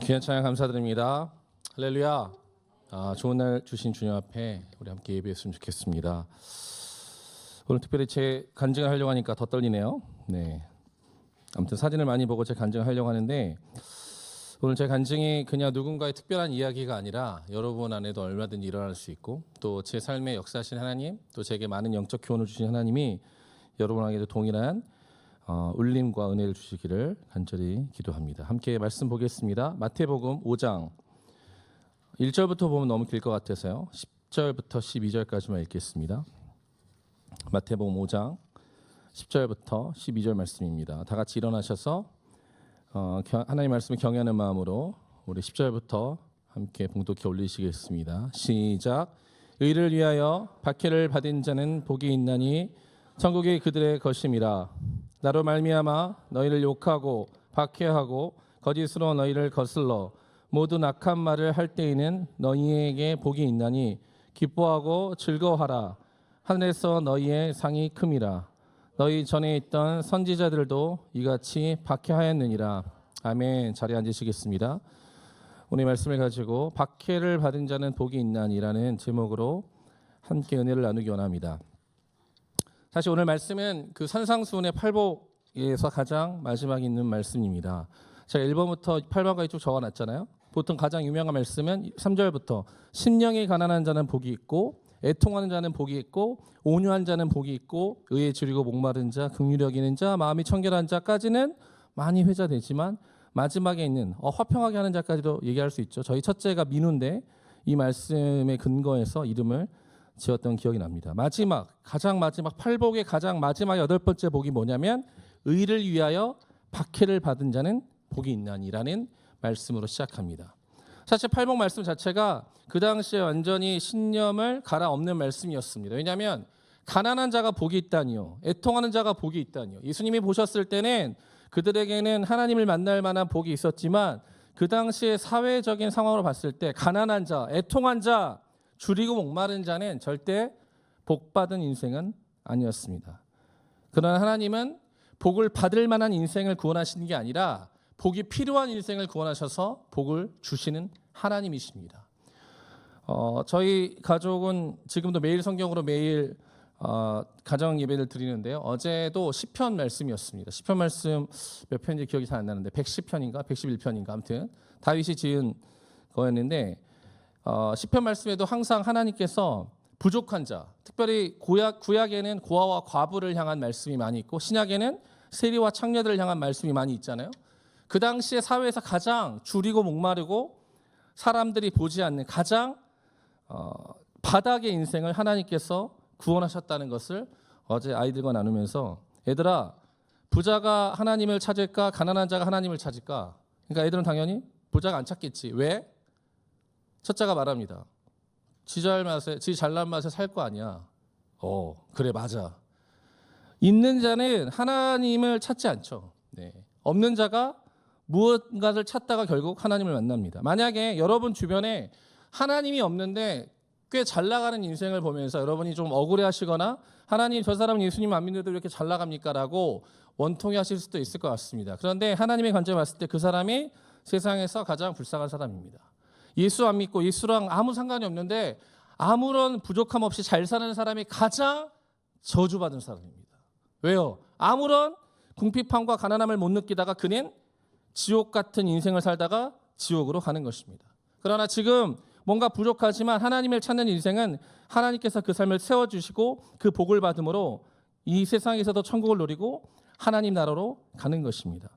귀한 찬양 감사드립니다. 할렐루야. 좋은 날 주신 주님 앞에 우리 함께 예배했으면 좋겠습니다. 오늘 특별히 제 간증을 하려고 하니까 더 떨리네요. 네. 아무튼 사진을 많이 보고 제 간증을 하려고 하는데 오늘 제 간증이 그냥 누군가의 특별한 이야기가 아니라 여러분 안에도 얼마든지 일어날 수 있고 또 제 삶에 역사하신 하나님, 또 제게 많은 영적 교훈을 주신 하나님이 여러분에게도 동일한 울림과 은혜를 주시기를 간절히 기도합니다. 함께 말씀 보겠습니다. 마태복음 5장 1절부터 보면 너무 길 것 같아서요. 10절부터 12절까지만 읽겠습니다. 마태복음 5장 10절부터 12절 말씀입니다. 다 같이 일어나셔서 하나님 말씀을 경외하는 마음으로 우리 10절부터 함께 봉독해 올리시겠습니다. 시작. 의를 위하여 박해를 받은 자는 복이 있나니 천국이 그들의 것임이라. 나로 말미암아 너희를 욕하고 박해하고 거짓으로 너희를 거슬러 모든 악한 말을 할 때에는 너희에게 복이 있나니 기뻐하고 즐거워하라. 하늘에서 너희의 상이 큼이라. 너희 전에 있던 선지자들도 이같이 박해하였느니라. 아멘. 자리에 앉으시겠습니다. 오늘 말씀을 가지고 박해를 받은 자는 복이 있나니라는 제목으로 함께 은혜를 나누기 원합니다. 사실 오늘 말씀은 그 산상수훈의 팔복에서 가장 마지막에 있는 말씀입니다. 제가 1번부터 8번까지 쭉 적어놨잖아요. 보통 가장 유명한 말씀은 3절부터 심령이 가난한 자는 복이 있고 애통하는 자는 복이 있고 온유한 자는 복이 있고 의에 줄이고 목마른 자, 긍휼히 여기는 자, 마음이 청결한 자까지는 많이 회자되지만 마지막에 있는 화평하게 하는 자까지도 얘기할 수 있죠. 저희 첫째가 민우인데 이 말씀의 근거에서 이름을 지었던 기억이 납니다. 가장 마지막 팔복의 가장 마지막 8번째 복이 뭐냐면 의를 위하여 박해를 받은 자는 복이 있나니라는 말씀으로 시작합니다. 사실 팔복 말씀 자체가 그 당시에 완전히 신념을 갈아엎는 말씀이었습니다. 왜냐하면 가난한 자가 복이 있다니요, 애통하는 자가 복이 있다니요. 예수님이 보셨을 때는 그들에게는 하나님을 만날 만한 복이 있었지만 그 당시의 사회적인 상황으로 봤을 때 가난한 자, 애통한 자, 줄이고 목마른 자는 절대 복받은 인생은 아니었습니다. 그러나 하나님은 복을 받을 만한 인생을 구원하시는 게 아니라 복이 필요한 인생을 구원하셔서 복을 주시는 하나님이십니다. 저희 가족은 지금도 매일 성경으로 매일 가정 예배를 드리는데요. 어제도 시편 말씀이었습니다. 시편 말씀 몇 편인지 기억이 잘 안 나는데 110편인가 111편인가 아무튼 다윗이 지은 거였는데 시편 말씀에도 항상 하나님께서 부족한 자, 특별히 구약에는 고아와 과부를 향한 말씀이 많이 있고 신약에는 세리와 창녀들을 향한 말씀이 많이 있잖아요. 그 당시에 사회에서 가장 줄이고 목마르고 사람들이 보지 않는 가장 바닥의 인생을 하나님께서 구원하셨다는 것을 어제 아이들과 나누면서 얘들아, 부자가 하나님을 찾을까 가난한 자가 하나님을 찾을까? 그러니까 애들은 당연히 부자가 안 찾겠지. 왜? 첫째가 말합니다. 지 잘난 맛에 살 거 아니야. 그래 맞아. 있는 자는 하나님을 찾지 않죠. 네. 없는 자가 무언가를 찾다가 결국 하나님을 만납니다. 만약에 여러분 주변에 하나님이 없는데 꽤 잘 나가는 인생을 보면서 여러분이 좀 억울해하시거나 하나님, 저 사람은 예수님 안 믿는데 왜 이렇게 잘 나갑니까? 라고 원통해 하실 수도 있을 것 같습니다. 그런데 하나님의 관점에 봤을 때 그 사람이 세상에서 가장 불쌍한 사람입니다. 예수 안 믿고 예수랑 아무 상관이 없는데 아무런 부족함 없이 잘 사는 사람이 가장 저주받은 사람입니다. 왜요? 아무런 궁핍함과 가난함을 못 느끼다가 그는 지옥 같은 인생을 살다가 지옥으로 가는 것입니다. 그러나 지금 뭔가 부족하지만 하나님을 찾는 인생은 하나님께서 그 삶을 세워주시고 그 복을 받음으로 이 세상에서도 천국을 누리고 하나님 나라로 가는 것입니다.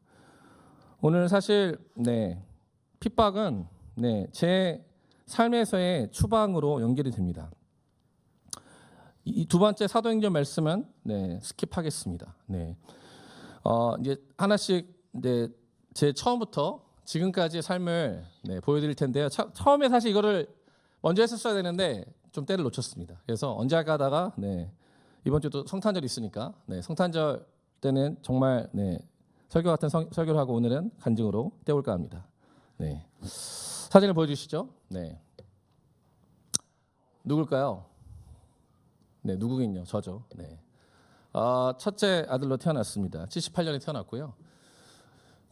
오늘 사실 핍박은 제 삶에서의 추방으로 연결이 됩니다. 이 두 번째 사도행전 말씀은 스킵하겠습니다. 이제 하나씩 제 처음부터 지금까지의 삶을 보여드릴 텐데요. 처음에 사실 이거를 먼저 했었어야 되는데 좀 때를 놓쳤습니다. 그래서 언제 할까 하다가 이번 주도 성탄절 있으니까 성탄절 때는 정말 설교 같은 설교를 하고 오늘은 간증으로 때울까 합니다. 사진을 보여주시죠. 누굴까요? 누구긴요? 저죠. 첫째 아들로 태어났습니다. 78년에 태어났고요.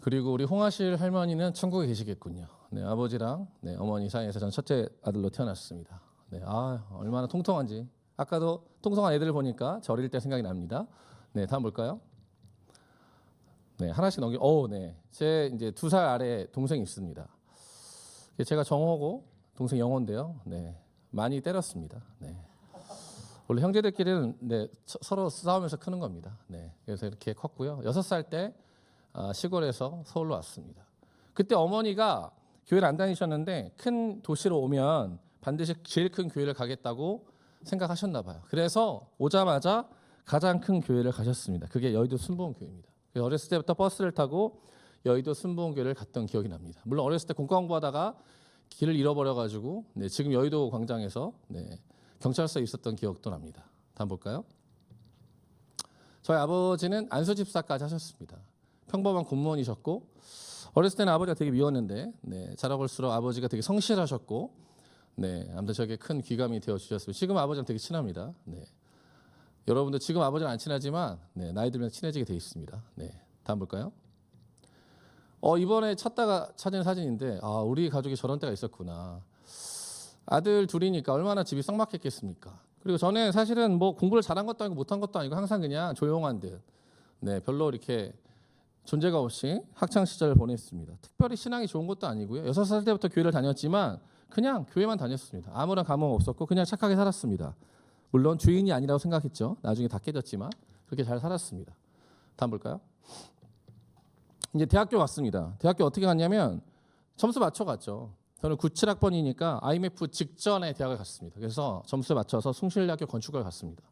그리고 우리 홍하실 할머니는 천국에 계시겠군요. 네, 아버지랑 네, 어머니 사이에서 전 첫째 아들로 태어났습니다. 네, 얼마나 통통한지. 아까도 통통한 애들을 보니까 저 어릴 때 생각이 납니다. 네, 다음 볼까요? 네, 하나씩 넘겨. 네, 제 이제 2살 아래 동생이 있습니다. 제가 정호고 동생 영호인데요. 네, 많이 때렸습니다. 네. 원래 형제들끼리는 네, 서로 싸우면서 크는 겁니다. 네, 그래서 이렇게 컸고요. 6살 때 시골에서 서울로 왔습니다. 그때 어머니가 교회를 안 다니셨는데 큰 도시로 오면 반드시 제일 큰 교회를 가겠다고 생각하셨나 봐요. 그래서 오자마자 가장 큰 교회를 가셨습니다. 그게 여의도 순복음교회입니다. 어렸을 때부터 버스를 타고 여의도 순복음교회를 갔던 기억이 납니다. 물론 어렸을 때 공과공부하다가 길을 잃어버려가지고 네, 지금 여의도 광장에서 네, 경찰서에 있었던 기억도 납니다. 다음 볼까요? 저희 아버지는 안수집사까지 하셨습니다. 평범한 공무원이셨고 어렸을 때는 아버지가 되게 미웠는데 네, 자라볼수록 아버지가 되게 성실하셨고 네, 아무튼 저에게 큰 귀감이 되어 주셨습니다. 지금 아버지랑 되게 친합니다. 네. 여러분들 지금 아버지랑 안 친하지만 네, 나이 들면 친해지게 돼 있습니다. 네, 다음 볼까요? 이번에 찾다가 찾은 사진인데 우리 가족이 저런 때가 있었구나. 아들 둘이니까 얼마나 집이 썩막했겠습니까? 그리고 저는 사실은 뭐 공부를 잘한 것도 아니고 못한 것도 아니고 항상 그냥 조용한 듯 네, 별로 이렇게 존재가 없이 학창 시절을 보냈습니다. 특별히 신앙이 좋은 것도 아니고요. 6살 때부터 교회를 다녔지만 그냥 교회만 다녔습니다. 아무런 감흥 없었고 그냥 착하게 살았습니다. 물론 주인이 아니라고 생각했죠. 나중에 다 깨졌지만 그렇게 잘 살았습니다. 다음 볼까요? 이제 대학교 갔습니다. 대학교 어떻게 갔냐면 점수 맞춰 갔죠. 저는 97학번이니까 IMF 직전에 대학을 갔습니다. 그래서 점수 맞춰서 숭실대학교 건축학을 갔습니다.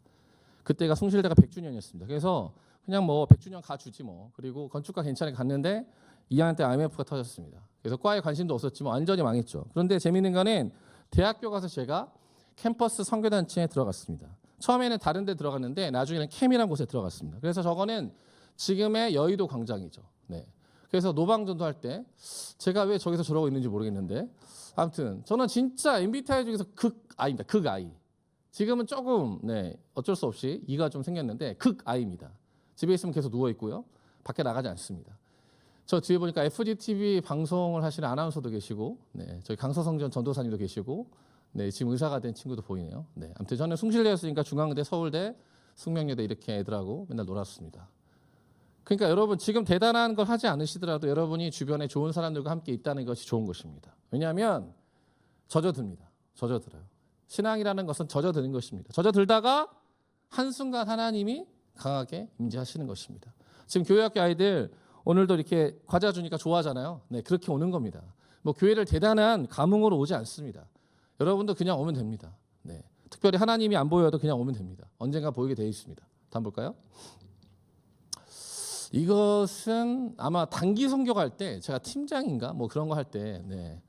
그때가 숭실대가 100주년이었습니다. 그래서 그냥 뭐 100주년 가주지 뭐. 그리고 건축과 괜찮게 갔는데 2학년 때 IMF가 터졌습니다. 그래서 과에 관심도 없었지만 완전히 망했죠. 그런데 재미있는 거는 대학교 가서 제가 캠퍼스 선교단체에 들어갔습니다. 처음에는 다른 데 들어갔는데 나중에는 캠이라는 곳에 들어갔습니다. 그래서 저거는 지금의 여의도 광장이죠. 네. 그래서 노방전도 할 때 제가 왜 저기서 저러고 있는지 모르겠는데 아무튼 저는 진짜 MBTI 중에서 극아입니다. 극아이. 지금은 조금 네, 어쩔 수 없이 이가 좀 생겼는데 극아입니다. 집에 있으면 계속 누워 있고요. 밖에 나가지 않습니다. 저 뒤에 보니까 FGTV 방송을 하시는 아나운서도 계시고 네, 저희 강서성전 전도사님도 계시고 네, 지금 의사가 된 친구도 보이네요. 네, 아무튼 저는 숭실대였으니까 중앙대, 서울대, 숙명여대 이렇게 애들하고 맨날 놀았습니다. 그러니까 여러분 지금 대단한 걸 하지 않으시더라도 여러분이 주변에 좋은 사람들과 함께 있다는 것이 좋은 것입니다. 왜냐하면 젖어듭니다. 젖어들어요. 신앙이라는 것은 젖어드는 것입니다. 젖어들다가 한순간 하나님이 강하게 임재하시는 것입니다. 지금 교회학교 아이들 오늘도 이렇게 과자 주니까 좋아하잖아요. 네, 그렇게 오는 겁니다. 뭐 교회를 대단한 감흥으로 오지 않습니다. 여러분도 그냥 오면 됩니다. 네, 특별히 하나님이 안 보여도 그냥 오면 됩니다. 언젠가 보이게 되어 있습니다. 다음 볼까요? 이것은 아마 단기 선교갈 때 제가 팀장인가 뭐 그런 거 할 때 네.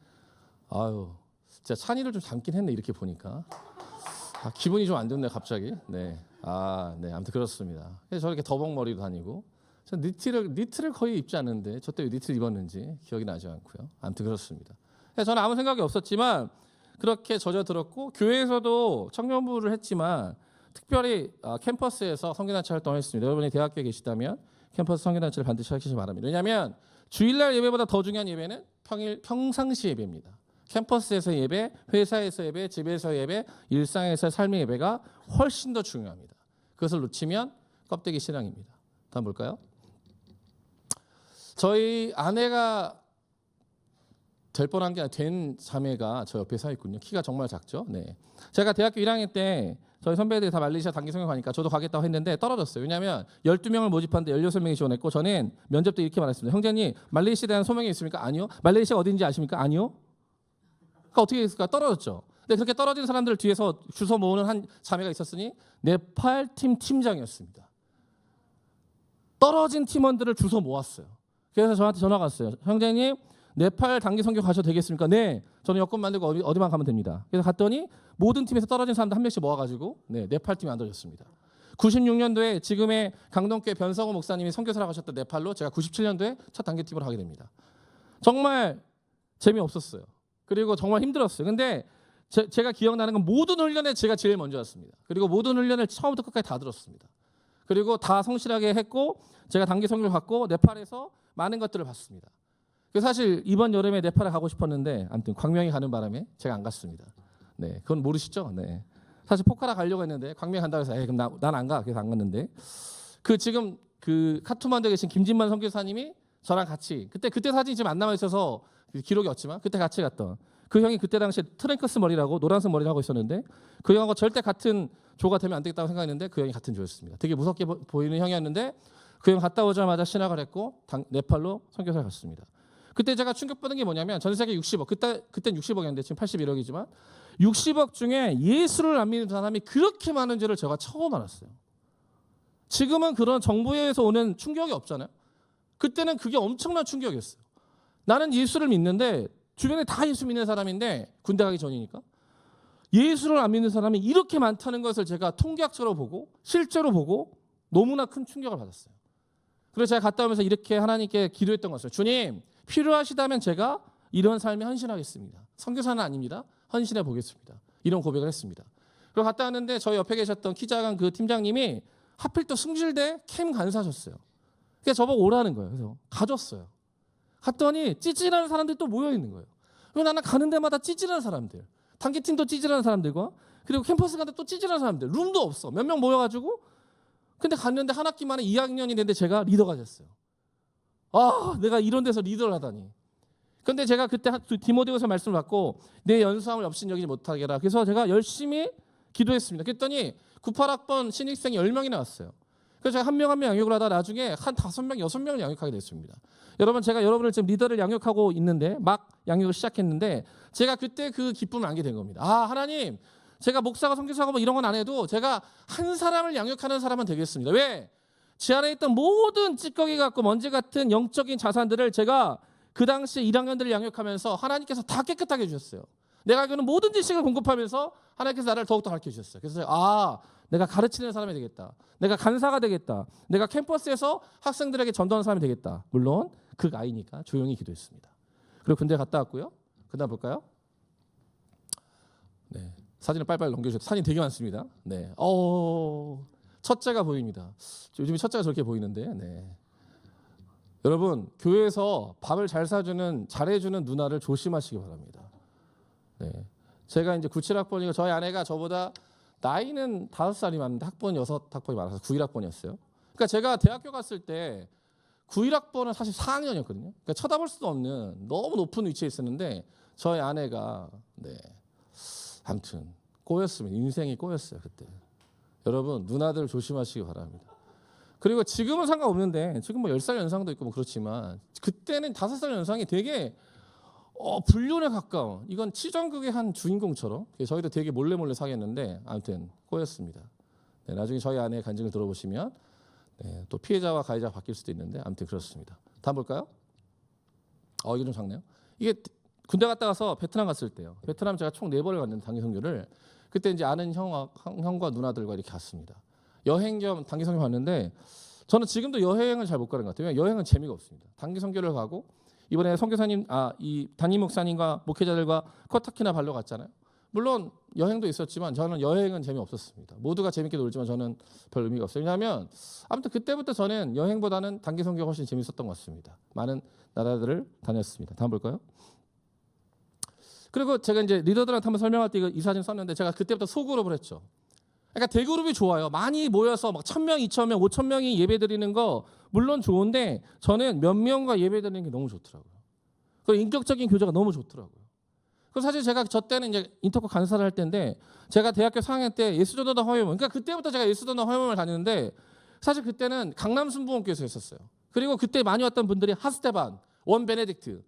진짜 찬이를 좀 닮긴 했네 이렇게 보니까 기분이 좀 안 좋네 갑자기. 네. 네. 아무튼 그렇습니다. 그래서 저렇게 더벅머리로 다니고 저 니트를 거의 입지 않는데 저 때 왜 니트를 입었는지 기억이 나지 않고요. 아무튼 그렇습니다. 그래서 저는 아무 생각이 없었지만 그렇게 젖어들었고 교회에서도 청년부를 했지만 특별히 캠퍼스에서 선교단체 활동을 했습니다. 여러분이 대학교에 계시다면 캠퍼스 선교단체를 반드시 하시기 바랍니다. 왜냐하면 주일날 예배보다 더 중요한 예배는 평상시 예배입니다. 캠퍼스에서 예배, 회사에서 예배, 집에서 예배, 일상에서 삶의 예배가 훨씬 더 중요합니다. 그것을 놓치면 껍데기 신앙입니다. 다음 볼까요? 저희 아내가 될 뻔한 게 된 자매가 저 옆에 서 있군요. 키가 정말 작죠. 네. 제가 대학교 1학년 때 저희 선배들이 다 말레이시아 단기 성경 가니까 저도 가겠다고 했는데 떨어졌어요. 왜냐하면 12명을 모집하는데 16명이 지원했고 저는 면접 때 이렇게 말했습니다. 형제님 말레이시아에 대한 소명이 있습니까? 아니요. 말레이시아가 어딘지 아십니까? 아니요. 그러니까 어떻게 했을까? 떨어졌죠. 근데 그렇게 떨어진 사람들을 뒤에서 주워 모으는 한 자매가 있었으니 네팔 팀 팀장이었습니다. 떨어진 팀원들을 주워 모았어요. 그래서 저한테 전화가 왔어요. 형제님 네팔 단기 선교 가셔도 되겠습니까? 네. 저는 여권 만들고 어디만 가면 됩니다. 그래서 갔더니 모든 팀에서 떨어진 사람들 한 명씩 모아가지고 네팔 팀이 만들어졌습니다. 96년도에 지금의 강동교회 변성호 목사님이 선교사라고 하셨던 네팔로 제가 97년도에 첫 단기팀으로 하게 됩니다. 정말 재미없었어요. 그리고 정말 힘들었어요. 근데 제가 기억나는 건 모든 훈련에 제가 제일 먼저 왔습니다. 그리고 모든 훈련을 처음부터 끝까지 다 들었습니다. 그리고 다 성실하게 했고 제가 단기 선교를 받고 네팔에서 많은 것들을 봤습니다. 그래서 사실 이번 여름에 네팔에 가고 싶었는데 아무튼 광명이 가는 바람에 제가 안 갔습니다. 네, 그건 모르시죠? 네. 사실 포카라 가려고 했는데 광명 간다고 해서 그럼 난 안 가. 그래서 안 갔는데 지금 카투만두에 계신 김진만 선교사님이 저랑 같이 그때 사진이 지금 안 남아 있어서 기록이 없지만 그때 같이 갔던 그 형이 그때 당시에 트랭크스 머리라고 노란색 머리를 하고 있었는데 그 형하고 절대 같은 조가 되면 안 되겠다고 생각했는데 그 형이 같은 조였습니다. 되게 무섭게 보이는 형이었는데 그 형 갔다 오자마자 신학을 했고 네팔로 선교사를 갔습니다. 그때 제가 충격받은 게 뭐냐면 전 세계 60억 그땐 60억이었는데 지금 81억이지만 60억 중에 예수를 안 믿는 사람이 그렇게 많은 줄을 제가 처음 알았어요. 지금은 그런 정부에서 오는 충격이 없잖아요. 그때는 그게 엄청난 충격이었어요. 나는 예수를 믿는데 주변에 다 예수 믿는 사람인데 군대 가기 전이니까 예수를 안 믿는 사람이 이렇게 많다는 것을 제가 통계학적으로 보고 실제로 보고 너무나 큰 충격을 받았어요. 그래서 제가 갔다 오면서 이렇게 하나님께 기도했던 것을 주님 필요하시다면 제가 이런 삶에 헌신하겠습니다. 선교사는 아닙니다. 헌신해 보겠습니다. 이런 고백을 했습니다. 그리고 갔다 왔는데 저희 옆에 계셨던 키 작은 그 팀장님이 하필 또 승질대 캠 간사셨어요. 그래서 저보고 오라는 거예요. 그래서 가줬어요. 갔더니 찌질하는 사람들이 또 모여 있는 거예요. 그리고 나는 가는 데마다 찌질한 사람들, 단기팀도 찌질한 사람들과 그리고 캠퍼스 가는데 또 찌질한 사람들, 룸도 없어. 몇 명 모여가지고 근데 갔는데 한 학기 만에 2학년이 됐는데 제가 리더가 됐어요. 아, 내가 이런 데서 리더를 하다니. 근데 제가 그때 디모데후서 말씀을 받고 내 연수함을 업신여기지 못하게 해라. 그래서 제가 열심히 기도했습니다. 그랬더니 98학번 신입생이 10명이나 왔어요. 그래서 제가 한 명 한 명 양육을 하다 나중에 한 5명, 6명을 양육하게 됐습니다. 여러분 제가 여러분을 지금 리더를 양육하고 있는데 막 양육을 시작했는데 제가 그때 그 기쁨을 안게 된 겁니다. 아, 하나님 제가 목사가 선교사가 뭐 이런 건 안 해도 제가 한 사람을 양육하는 사람은 되겠습니다. 왜? 제 안에 있던 모든 찌꺼기 같고 먼지 같은 영적인 자산들을 제가 그 당시 1학년들을 양육하면서 하나님께서 다 깨끗하게 해주셨어요. 내가 알기로는 모든 지식을 공급하면서 하나님께서 나를 더욱더 가르쳐 주셨어요. 그래서 내가 가르치는 사람이 되겠다. 내가 간사가 되겠다. 내가 캠퍼스에서 학생들에게 전도하는 사람이 되겠다. 물론 그 아이니까 조용히 기도했습니다. 그리고 군대 갔다 왔고요. 그다음 볼까요? 네, 사진을 빨리빨리 넘겨주세요. 사진 되게 많습니다. 네, 첫째가 보입니다. 요즘 첫째가 저렇게 보이는데, 네. 여러분 교회에서 밥을 잘 사주는 잘해주는 누나를 조심하시기 바랍니다. 네, 제가 이제 97학번이고 저희 아내가 저보다 나이는 5살이 많은데 학번 6학번이 많아서 91학번이었어요. 그러니까 제가 대학교 갔을 때 91학번은 사실 4학년이었거든요. 그러니까 쳐다볼 수도 없는 너무 높은 위치에 있었는데 저희 아내가 아무튼 꼬였습니다. 인생이 꼬였어요 그때. 여러분 누나들 조심하시기 바랍니다. 그리고 지금은 상관없는데 지금 뭐 10살 연상도 있고 뭐 그렇지만 그때는 5살 연상이 되게 불륜에 가까운 이건 치정극의 한 주인공처럼 저희도 되게 몰래 사귀었는데 아무튼 꼬였습니다. 네, 나중에 저희 아내의 간증을 들어보시면 네, 또 피해자와 가해자가 바뀔 수도 있는데 아무튼 그렇습니다. 다음 볼까요? 이게 좀 작네요. 이게 군대 갔다 와서 베트남 갔을 때요. 베트남 제가 총 4번을 갔는데 단기 선교를 그때 이제 아는 형과 누나들과 이렇게 갔습니다. 여행 겸 단기 선교 갔는데 저는 지금도 여행을 잘 못 가는 것 같아요. 여행은 재미가 없습니다. 단기 선교를 가고 이번에 선교사님 이 담임 목사님과 목회자들과 코타키나 발로 갔잖아요. 물론 여행도 있었지만 저는 여행은 재미없었습니다. 모두가 재밌게 놀지만 저는 별 의미가 없어요. 왜냐하면 아무튼 그때부터 저는 여행보다는 단기 선교가 훨씬 재밌었던 것 같습니다. 많은 나라들을 다녔습니다. 다음 볼까요? 그리고 제가 이제 리더들한테 한번 설명할 때 이 사진 썼는데 제가 그때부터 소그룹을 했죠. 그러니까 대그룹이 좋아요. 많이 모여서 막 1,000명, 2,000명, 5,000명이 예배 드리는 거 물론 좋은데 저는 몇 명과 예배 드리는 게 너무 좋더라고요. 그 인격적인 교제가 너무 좋더라고요. 그래서 사실 제가 저 때는 이제 인터코 간사를 할 때인데 제가 대학교 4학년 때 예수전도단 화요문, 그러니까 그때부터 제가 예수전도단 화요문을 다녔는데 사실 그때는 강남 순복음교회에서 했었어요. 그리고 그때 많이 왔던 분들이 하스테반, 원 베네딕트,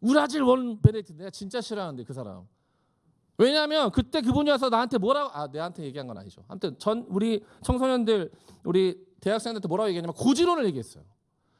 우라질 원 베네딕트 내가 진짜 싫어하는데 그 사람. 왜냐하면 그때 그분이 와서 나한테 뭐라고 내한테 얘기한 건 아니죠. 아무튼 우리 청소년들 우리 대학생들한테 뭐라고 얘기했냐면 고지론을 얘기했어요.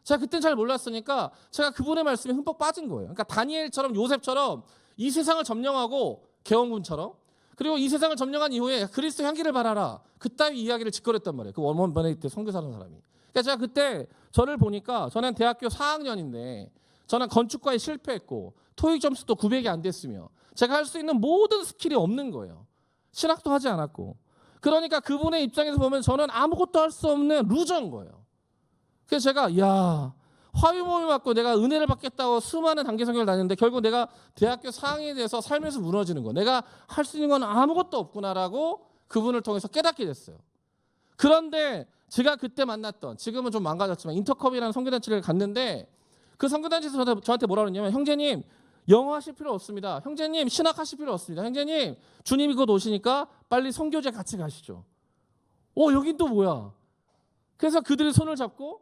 제가 그땐 잘 몰랐으니까 제가 그분의 말씀에 흠뻑 빠진 거예요. 그러니까 다니엘처럼 요셉처럼 이 세상을 점령하고 개원군처럼 그리고 이 세상을 점령한 이후에 그리스도 향기를 바라라. 그따위 이야기를 짓거렸단 말이에요. 그 원원 베네딕트 선교사라는 사람이. 그러니까 제가 그때 저를 보니까 저는 대학교 4학년인데 저는 건축과에 실패했고 토익 점수도 900이 안 됐으며 제가 할 수 있는 모든 스킬이 없는 거예요. 신학도 하지 않았고. 그러니까 그분의 입장에서 보면 저는 아무것도 할 수 없는 루저인 거예요. 그래서 제가 화유몸을 맞고 내가 은혜를 받겠다고 수많은 단기 선교를 다녔는데 결국 내가 대학교 4학년이 돼서 살면서 무너지는 거. 내가 할 수 있는 건 아무것도 없구나라고 그분을 통해서 깨닫게 됐어요. 그런데 제가 그때 만났던, 지금은 좀 망가졌지만 인터컵이라는 선교단체를 갔는데 그 선교단체에서 저한테 뭐라 그러냐면, 형제님 영어하실 필요 없습니다. 형제님 신학하실 필요 없습니다. 형제님 주님이 곧 오시니까 빨리 선교제 같이 가시죠. 여긴 또 뭐야? 그래서 그들이 손을 잡고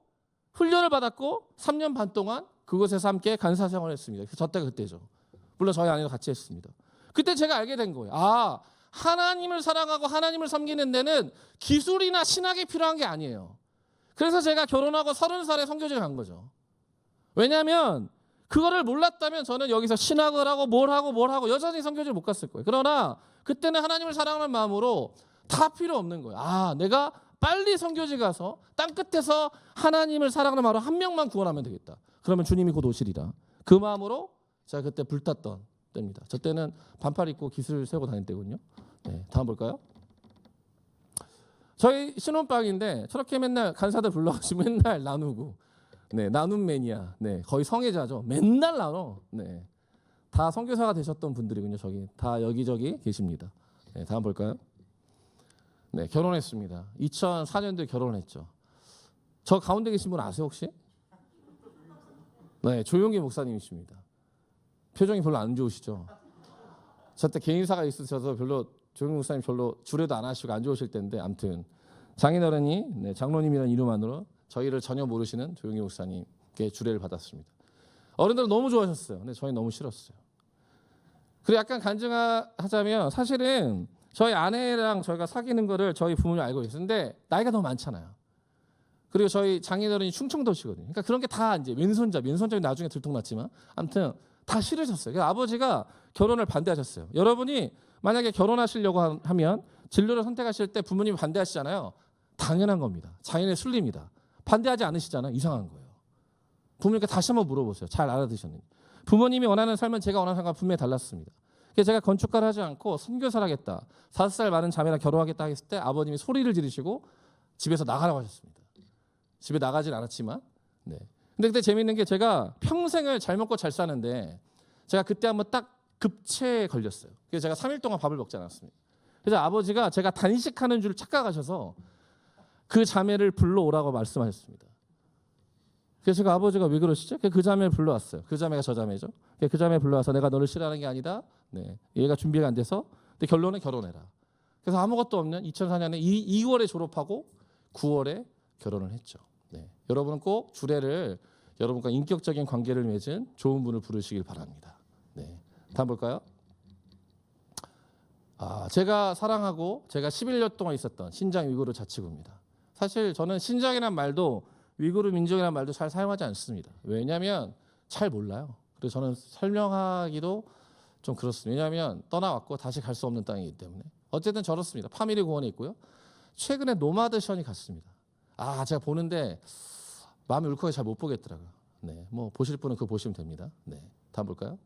훈련을 받았고 3년 반 동안 그곳에서 함께 간사 생활을 했습니다. 저 때가 그때죠. 물론 저희 아내도 같이 했습니다. 그때 제가 알게 된 거예요. 하나님을 사랑하고 하나님을 섬기는 데는 기술이나 신학이 필요한 게 아니에요. 그래서 제가 결혼하고 30살에 선교제를 간 거죠. 왜냐하면 그거를 몰랐다면 저는 여기서 신학을 하고 뭘 하고 여전히 선교제를 못 갔을 거예요. 그러나 그때는 하나님을 사랑하는 마음으로 다 필요 없는 거예요. 내가 빨리 선교지 가서 땅끝에서 하나님을 사랑하는 마음으로 한 명만 구원하면 되겠다. 그러면 주님이 곧 오시리라. 그 마음으로 제가 그때 불탔던 때입니다. 저 때는 반팔 입고 기술 세우고 다닐 때군요. 네, 다음 볼까요? 저희 신혼방인데 저렇게 맨날 간사들 불러가지고 맨날 나누고, 네, 나눔 매니아, 네, 거의 성애자죠. 맨날 나눠. 네, 다 선교사가 되셨던 분들이군요. 저기 다 여기저기 계십니다. 네, 다음 볼까요? 네, 결혼했습니다. 2004년도에 결혼했죠. 저 가운데 계신 분 아세요 혹시? 네, 조용기 목사님이십니다. 표정이 별로 안 좋으시죠? 저 때 개인사가 있으셔서 별로 조용기 목사님 별로 주례도 안 하시고 안 좋으실 텐데, 아무튼 장인어른이, 네, 장로님이라는 이름만으로 저희를 전혀 모르시는 조용기 목사님께 주례를 받았습니다. 어른들은 너무 좋아하셨어요. 근데 저희 너무 싫었어요. 그리고 약간 간증하자면 사실은 저희 아내랑 저희가 사귀는 거를 저희 부모님이 알고 계시는데 나이가 너무 많잖아요. 그리고 저희 장인어른이 충청도시거든요. 그러니까 그런 게 다 이제 왼손잡이 나중에 들통났지만 아무튼 다 싫으셨어요. 그래서 아버지가 결혼을 반대하셨어요. 여러분이 만약에 결혼하시려고 하면 진로를 선택하실 때 부모님이 반대하시잖아요. 당연한 겁니다. 자연의 순리입니다. 반대하지 않으시잖아요. 이상한 거예요. 부모님께 다시 한번 물어보세요. 잘 알아두셨는지. 부모님이 원하는 삶은 제가 원하는 삶과 분명히 달랐습니다. 그래서 제가 건축가를 하지 않고 선교사를 하겠다, 5살 많은 자매랑 결혼하겠다 했을 때 아버님이 소리를 지르시고 집에서 나가라고 하셨습니다. 집에 나가진 않았지만, 네. 근데 그때 재밌는 게 제가 평생을 잘 먹고 잘 사는데 제가 그때 한번 딱 급체에 걸렸어요. 그래서 제가 3일 동안 밥을 먹지 않았습니다. 그래서 아버지가 제가 단식하는 줄 착각하셔서 그 자매를 불러오라고 말씀하셨습니다. 그래서 제가 아버지가 왜 그러시죠? 그 자매를 불러왔어요. 그 자매가 저 자매죠. 그 자매 불러와서 내가 너를 싫어하는 게 아니다. 네, 얘가 준비가 안 돼서. 근데 결론은 결혼해라. 그래서 아무것도 없는 2004년에 2월에 졸업하고 9월에 결혼을 했죠. 네, 여러분은 꼭 주례를 여러분과 인격적인 관계를 맺은 좋은 분을 부르시길 바랍니다. 네, 다음 볼까요? 제가 사랑하고 제가 11년 동안 있었던 신장 위구르 자치구입니다. 사실 저는 신장이란 말도 위구르 민족이라는 말도 잘 사용하지 않습니다. 왜냐하면 잘 몰라요. 그래서 저는 설명하기도 좀 그렇습니다. 왜냐하면 떠나왔고 다시 갈 수 없는 땅이기 때문에. 어쨌든 저렇습니다. 파미리 공원에 있고요. 최근에 노마드션이 갔습니다. 제가 보는데 마음이 울컥해 잘 못 보겠더라고요. 네, 뭐 보실 분은 그거 보시면 됩니다. 네, 다음 볼까요?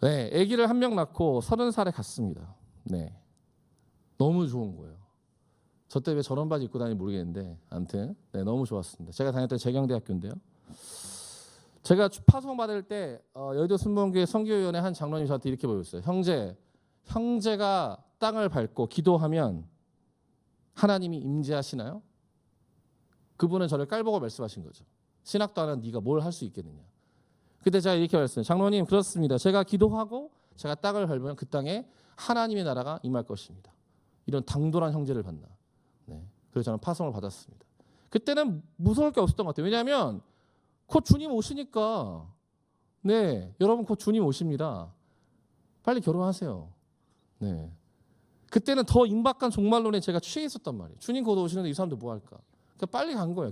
네, 아기를 한 명 낳고 30살에 갔습니다. 네, 너무 좋은 거예요. 저 때 왜 저런 바지 입고 다니는지 모르겠는데 아무튼 네, 너무 좋았습니다. 제가 다녔던 재경대학교인데요. 제가 파송 받을 때 여의도 순복음교회 선교위원회 한 장로님이 저한테 이렇게 보였어요. 형제가 땅을 밟고 기도하면 하나님이 임재하시나요? 그분은 저를 깔보고 말씀하신 거죠. 신학도 안 하는 네가 뭘 할 수 있겠느냐. 그때 제가 이렇게 말했어요. 장로님, 그렇습니다. 제가 기도하고 제가 땅을 밟으면 그 땅에 하나님의 나라가 임할 것입니다. 이런 당돌한 형제를 봤나. 네, 그래서 저는 파송을 받았습니다. 그때는 무서울 게 없었던 것 같아요. 왜냐하면 곧 주님 오시니까. 네, 여러분 곧 주님 오십니다. 빨리 결혼하세요. 네, 그때는 더 임박한 종말론에 제가 취해 있었단 말이에요. 주님 곧 오시는데 이 사람들 뭐 할까? 그러니까 빨리 간 거예요.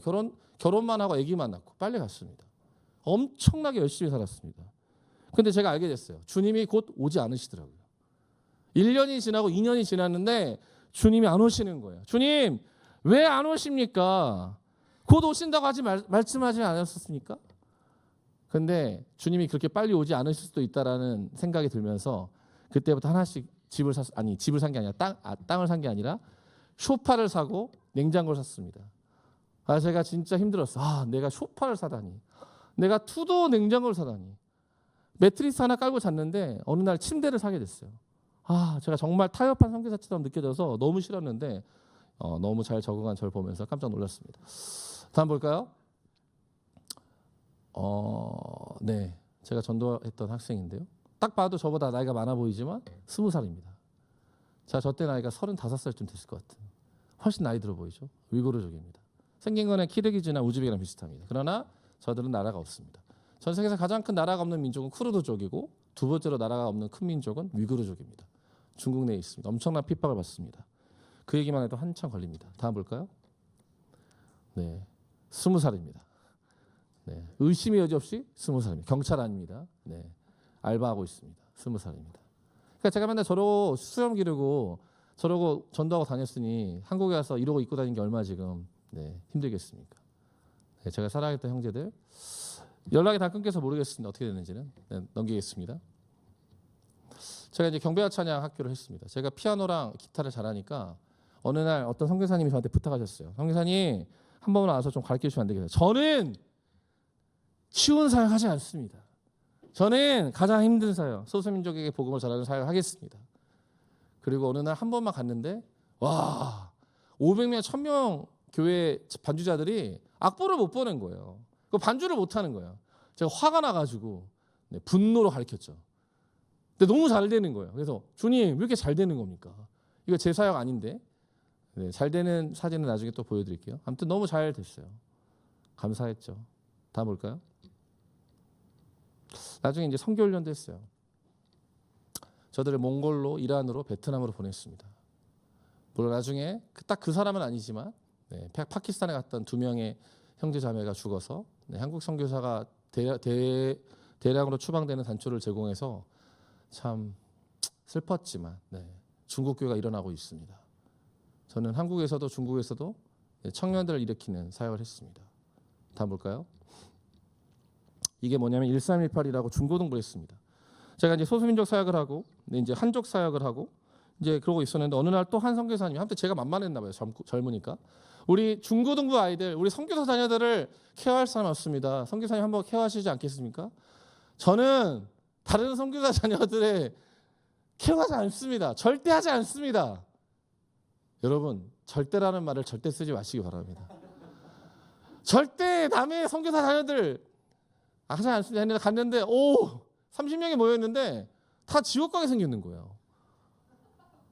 결혼만 하고 아기만 낳고 빨리 갔습니다. 엄청나게 열심히 살았습니다. 근데 제가 알게 됐어요. 주님이 곧 오지 않으시더라고요. 1년이 지나고 2년이 지났는데 주님이 안 오시는 거예요. 주님 왜 안 오십니까? 곧 오신다고 말씀하지 않았습니까? 근데 주님이 그렇게 빨리 오지 않으실 수도 있다라는 생각이 들면서 그때부터 하나씩 집을 산 게 아니라 땅을 산 게 아니라 소파를 사고 냉장고를 샀습니다. 제가 진짜 힘들었어. 내가 소파를 사다니, 내가 투도 냉장고를 사다니, 매트리스 하나 깔고 잤는데 어느 날 침대를 사게 됐어요. 제가 정말 타협한 선교사처럼 느껴져서 너무 싫었는데 너무 잘 적응한 저를 보면서 깜짝 놀랐습니다. 다음 볼까요? 네, 제가 전도했던 학생인데요. 딱 봐도 저보다 나이가 많아 보이지만 20살입니다. 자, 저 때 나이가 35살쯤 됐을 것 같은, 훨씬 나이 들어 보이죠. 위구르족입니다. 생긴 거는 키르기즈나 우즈벡이랑 비슷합니다. 그러나 저들은 나라가 없습니다. 전 세계에서 가장 큰 나라가 없는 민족은 쿠르드족이고, 두 번째로 나라가 없는 큰 민족은 위구르족입니다. 중국 내에 있습니다. 엄청난 핍박을 받습니다. 그 얘기만 해도 한참 걸립니다. 다음 볼까요? 네, 20살입니다. 네, 의심의 여지 없이 20살입니다. 경찰 아닙니다. 네, 알바하고 있습니다. 20살입니다. 그러니까 제가 맨날 저러고 수염 기르고 저러고 전도하고 다녔으니 한국에 와서 이러고 입고 다니는 게 얼마나 지금 힘들겠습니까? 네, 제가 사랑했던 형제들 연락이 다 끊겨서 모르겠습니다. 어떻게 됐는지는. 넘기겠습니다. 제가 이제 경배와 찬양 학교를 했습니다. 제가 피아노랑 기타를 잘하니까 어느 날 어떤 선교사님이 저한테 부탁하셨어요. 선교사님, 한 번만 와서 좀 가르쳐 주시면 안 되겠어요? 저는 쉬운 사역 하지 않습니다. 저는 가장 힘든 사역, 소수민족에게 복음을 전하는 사역을 하겠습니다. 그리고 어느 날 한 번만 갔는데 500명, 1000명 교회 반주자들이 악보를 못 보는 거예요. 그 반주를 못 하는 거예요. 제가 화가 나가지고 분노로 가르쳤죠. 근데 너무 잘 되는 거예요. 그래서 주님, 왜 이렇게 잘 되는 겁니까? 이거 제 사역 아닌데. 잘 되는 사진은 나중에 또 보여드릴게요. 아무튼 너무 잘 됐어요. 감사했죠. 다음 볼까요? 나중에 이제 선교훈련도 했어요. 저들을 몽골로, 이란으로, 베트남으로 보냈습니다. 물론 나중에 딱 그 사람은 아니지만 파키스탄에 갔던 2명의 형제 자매가 죽어서 한국 선교사가 대량으로 추방되는 단초를 제공해서 참 슬펐지만 중국 교회가 일어나고 있습니다. 저는 한국에서도 중국에서도 청년들을 일으키는 사역을 했습니다. 다음 볼까요? 이게 뭐냐면 1318이라고 중고등부를 했습니다. 제가 이제 소수민족 사역을 하고 이제 한족 사역을 하고 이제 그러고 있었는데 어느 날 또 한 선교사님이, 한때 제가 만만했나 봐요. 젊으니까. 우리 중고등부 아이들, 우리 선교사 자녀들을 케어할 사람 없습니다. 선교사님 한번 케어하시지 않겠습니까? 저는 다른 선교사 자녀들의 케어하지 않습니다. 절대 하지 않습니다. 여러분, 절대라는 말을 절대 쓰지 마시기 바랍니다. 절대 남의 선교사 자녀들 하지 않습니다. 했는데 갔는데 30명이 모여있는데 다 지옥 가게 생겼는 거예요.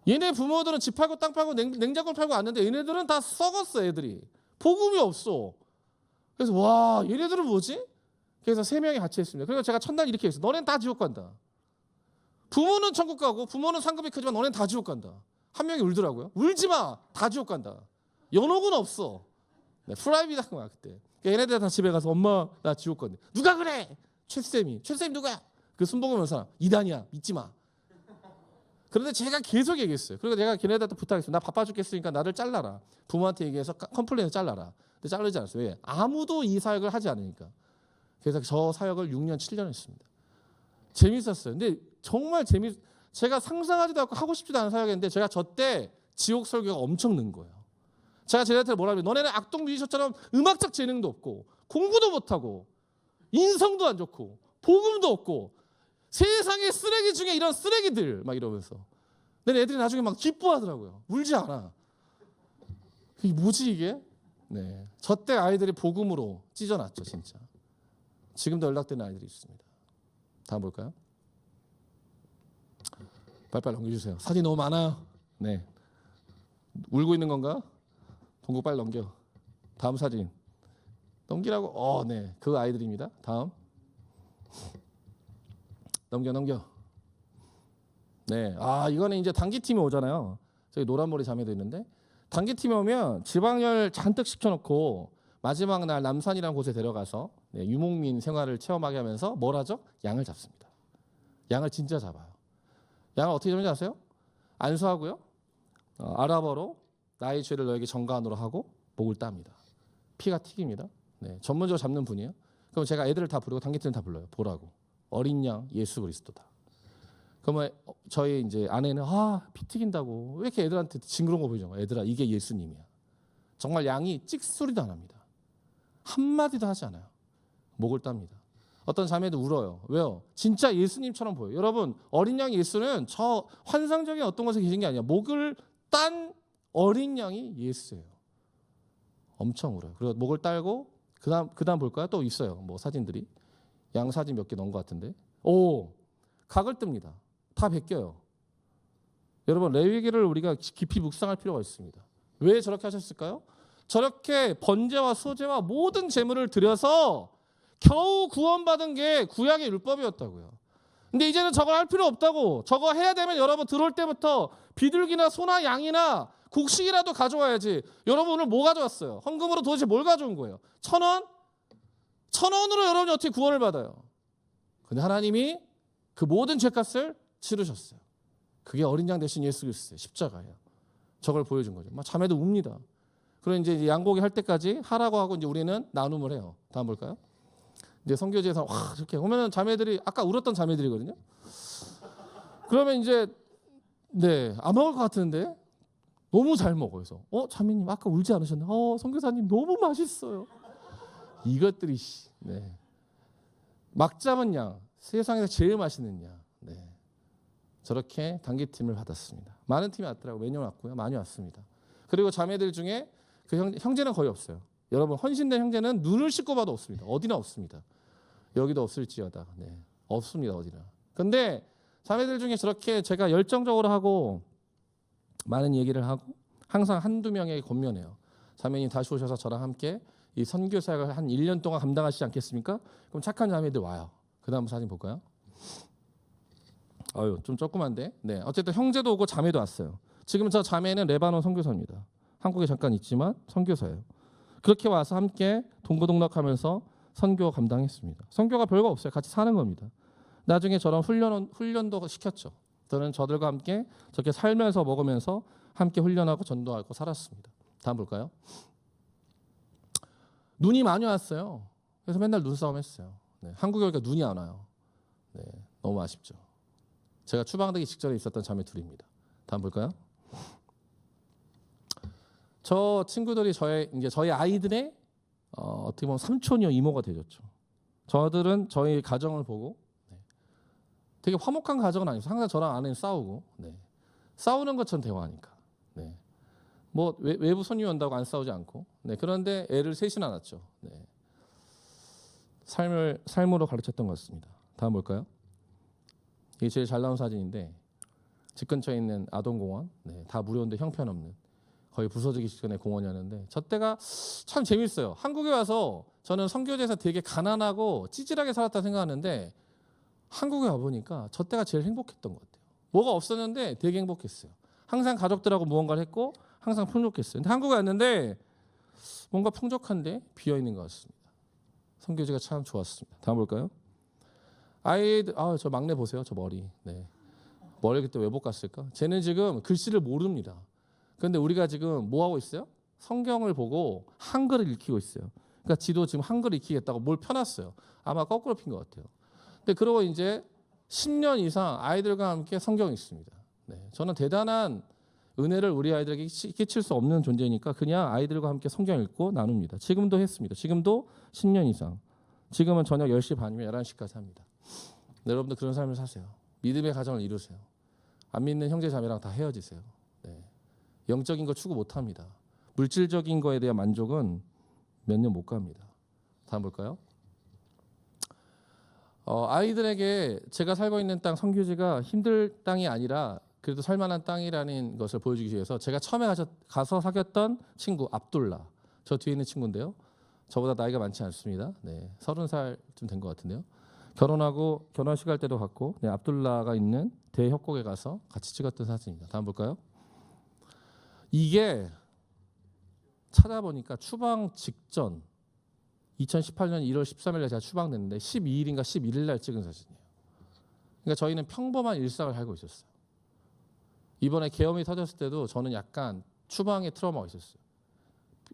얘네 부모들은 집 팔고 땅 팔고 냉장고를 팔고 왔는데 얘네들은 다 썩었어. 애들이 복음이 없어. 그래서 와, 얘네들은 뭐지? 그래서 3명이 같이 했습니다. 그리고 제가 첫날 이렇게 했어요. 너넨 다 지옥 간다. 부모는 천국 가고 부모는 상급이 크지만 너넨 다 지옥 간다. 한 명이 울더라고요. 울지 마. 다 지옥 간다. 연옥은 없어. 프라이빗한 거야 그때. 얘네들 다 집에 가서 엄마 나 지옥 간대. 누가 그래? 최쌤이 누구야? 그 순복음 온 사람. 이단이야. 믿지 마. 그런데 제가 계속 얘기했어요. 그리고 내가 걔네들한테 부탁했어요. 나 바빠 죽겠으니까 나를 잘라라. 부모한테 얘기해서 컴플레인을 잘라라. 근데 자르지 않았어요. 왜? 아무도 이 사역을 하지 않으니까. 그래서 저 사역을 6년, 7년 했습니다. 재밌었어요. 근데 정말 제가 상상하지도 않고 하고 싶지도 않은 사역이었는데 제가 저 때 지옥 설교가 엄청 는 거예요. 제가 쟤네한테 뭐라 하면 너네는 악동 뮤지션처럼 음악적 재능도 없고 공부도 못하고 인성도 안 좋고 복음도 없고 세상의 쓰레기 중에 이런 쓰레기들 막 이러면서. 근데 애들이 나중에 막 기뻐하더라고요. 울지 않아. 이게 뭐지 이게? 저 때 아이들이 복음으로 찢어놨죠 진짜. 지금도 연락되는 아이들이 있습니다. 다음 볼까요? 빨리빨리 넘겨주세요. 사진 너무 많아요. 울고 있는 건가? 동국 빨리 넘겨. 다음 사진 넘기라고. 그 아이들입니다. 다음 넘겨. 이거는 이제 단기팀이 오잖아요. 저기 노란머리 자매도 있는데 단기팀이 오면 지방열 잔뜩 시켜놓고 마지막 날 남산이라는 곳에 데려가서 유목민 생활을 체험하게 하면서 뭘 하죠? 양을 잡습니다. 양을 진짜 잡아요. 양을 어떻게 잡는지 아세요? 안수하고요. 아랍어로 나의 죄를 너에게 전가하노라 하고 목을 따입니다. 피가 튀깁니다. 전문적으로 잡는 분이에요. 그럼 제가 애들을 다 부르고 단기팀을 다 불러요. 보라고. 어린 양 예수 그리스도다. 그러면 저희 이제 아내는 피 튀긴다고 왜 이렇게 애들한테 징그러운 거 보이죠? 얘들아 이게 예수님이야. 정말 양이 찍소리도 안 합니다. 한마디도 하지 않아요. 목을 땁니다. 어떤 자매도 울어요. 왜요? 진짜 예수님처럼 보여요. 여러분, 어린 양 예수는 저 환상적인 어떤 것에 계신 게 아니야. 목을 딴 어린 양이 예수예요. 엄청 울어요. 그리고 목을 딸고 그다음 볼까요? 또 있어요. 뭐 사진들이. 양 사진 몇 개 넣은 것 같은데. 각을 뜹니다. 다 베껴요. 여러분, 레위기를 우리가 깊이 묵상할 필요가 있습니다. 왜 저렇게 하셨을까요? 저렇게 번제와 소제와 모든 제물을 드려서 겨우 구원받은 게 구약의 율법이었다고요. 근데 이제는 저걸 할 필요 없다고. 저거 해야 되면 여러분 들어올 때부터 비둘기나 소나 양이나 곡식이라도 가져와야지. 여러분 오늘 뭐 가져왔어요? 헌금으로 도대체 뭘 가져온 거예요? 1,000원? 1,000원으로 여러분이 어떻게 구원을 받아요? 근데 하나님이 그 모든 죄값을 치르셨어요. 그게 어린 양 대신 예수 그리스도의 십자가예요. 저걸 보여준 거죠. 막 자매도 웁니다. 그럼 이제 양고기 할 때까지 하라고 하고 이제 우리는 나눔을 해요. 다음 볼까요? 이제 선교제에서 이렇게 오면은 자매들이 아까 울었던 자매들이거든요. 그러면 이제 안 먹을 것 같은데 너무 잘 먹어요. 그래서 자매님 아까 울지 않으셨나요? 선교사님 너무 맛있어요. 이것들이 막 잡은 양, 세상에서 제일 맛있는 양. 저렇게 단기팀을 받았습니다. 많은 팀이 왔더라고요. 매년 왔고요. 많이 왔습니다. 그리고 자매들 중에 그 형제는 거의 없어요. 여러분 헌신된 형제는 눈을 씻고 봐도 없습니다. 어디나 없습니다. 여기도 없을지어다. 없습니다. 어디나. 근데 자매들 중에 저렇게 제가 열정적으로 하고 많은 얘기를 하고 항상 한두 명에게 권면해요. 자매님 다시 오셔서 저랑 함께 이 선교 사역을 한 1년 동안 감당하시지 않겠습니까? 그럼 착한 자매들 와요. 그 다음 사진 볼까요? 좀 조그만데. 어쨌든 형제도 오고 자매도 왔어요. 지금 저 자매는 레바논 선교사입니다. 한국에 잠깐 있지만 선교사예요. 그렇게 와서 함께 동고동락하면서 선교 감당했습니다. 선교가 별거 없어요. 같이 사는 겁니다. 나중에 저런 훈련도 시켰죠. 저는 저들과 함께 저렇게 살면서 먹으면서 함께 훈련하고 전도하고 살았습니다. 다음 볼까요? 눈이 많이 왔어요. 그래서 맨날 눈싸움 했어요. 한국에 오니까 눈이 안 와요. 너무 아쉽죠. 제가 추방되기 직전에 있었던 자매 둘입니다. 다음 볼까요? 저 친구들이 저희 아이들의 어떻게 보면 삼촌이요 이모가 되셨죠. 저들은 저희 가정을 보고 되게 화목한 가정은 아니죠. 항상 저랑 아내는 싸우고 싸우는 것처럼 대화하니까 뭐 외부 손님이 온다고 안 싸우지 않고 그런데 애를 셋이나 낳았죠. 삶으로 가르쳤던 것 같습니다. 다음 볼까요? 이게 제일 잘 나온 사진인데 집 근처에 있는 아동공원 다 무료인데 형편없는 거의 부서지기 직전의 공원이었는데 저 때가 참 재밌어요. 한국에 와서 저는 선교제에서 되게 가난하고 찌질하게 살았다 생각하는데 한국에 와보니까 저 때가 제일 행복했던 것 같아요. 뭐가 없었는데 되게 행복했어요. 항상 가족들하고 무언가를 했고 항상 풍족했어요. 근데 한국에 왔는데 뭔가 풍족한데 비어있는 것 같습니다. 선교제가 참 좋았습니다. 다음 볼까요? 아이들, 저 막내 보세요. 저 머리. 머리 그때 왜 못 갔을까? 쟤는 지금 글씨를 모릅니다. 그런데 우리가 지금 뭐 하고 있어요? 성경을 보고 한글을 익히고 있어요. 그러니까 지도 지금 한글을 익히겠다고 뭘 펴놨어요. 아마 거꾸로 핀 것 같아요. 근데 그러고 이제 10년 이상 아이들과 함께 성경 읽습니다. 저는 대단한 은혜를 우리 아이들에게 끼칠 수 없는 존재니까 그냥 아이들과 함께 성경 읽고 나눕니다. 지금도 했습니다. 지금도 10년 이상. 지금은 저녁 10시 반이면 11시까지 합니다. 여러분도 그런 삶을 사세요. 믿음의 가정을 이루세요. 안 믿는 형제 자매랑 다 헤어지세요. 영적인 거 추구 못합니다. 물질적인 거에 대한 만족은 몇 년 못 갑니다. 다음 볼까요? 아이들에게 제가 살고 있는 땅 선교지가 힘들 땅이 아니라 그래도 살만한 땅이라는 것을 보여주기 위해서 제가 처음에 가서 사귀었던 친구 압둘라, 저 뒤에 있는 친구인데요. 저보다 나이가 많지 않습니다. 30살쯤 된 것 같은데요. 결혼하고 결혼식 할 때도 갔고 압둘라가 있는 대협곡에 가서 같이 찍었던 사진입니다. 다음 볼까요? 이게 찾아보니까 추방 직전 2018년 1월 13일에 제가 추방됐는데 12일인가 11일 날 찍은 사진이에요. 그러니까 저희는 평범한 일상을 살고 있었어요. 이번에 계엄이 터졌을 때도 저는 약간 추방의 트라우마가 있었어요.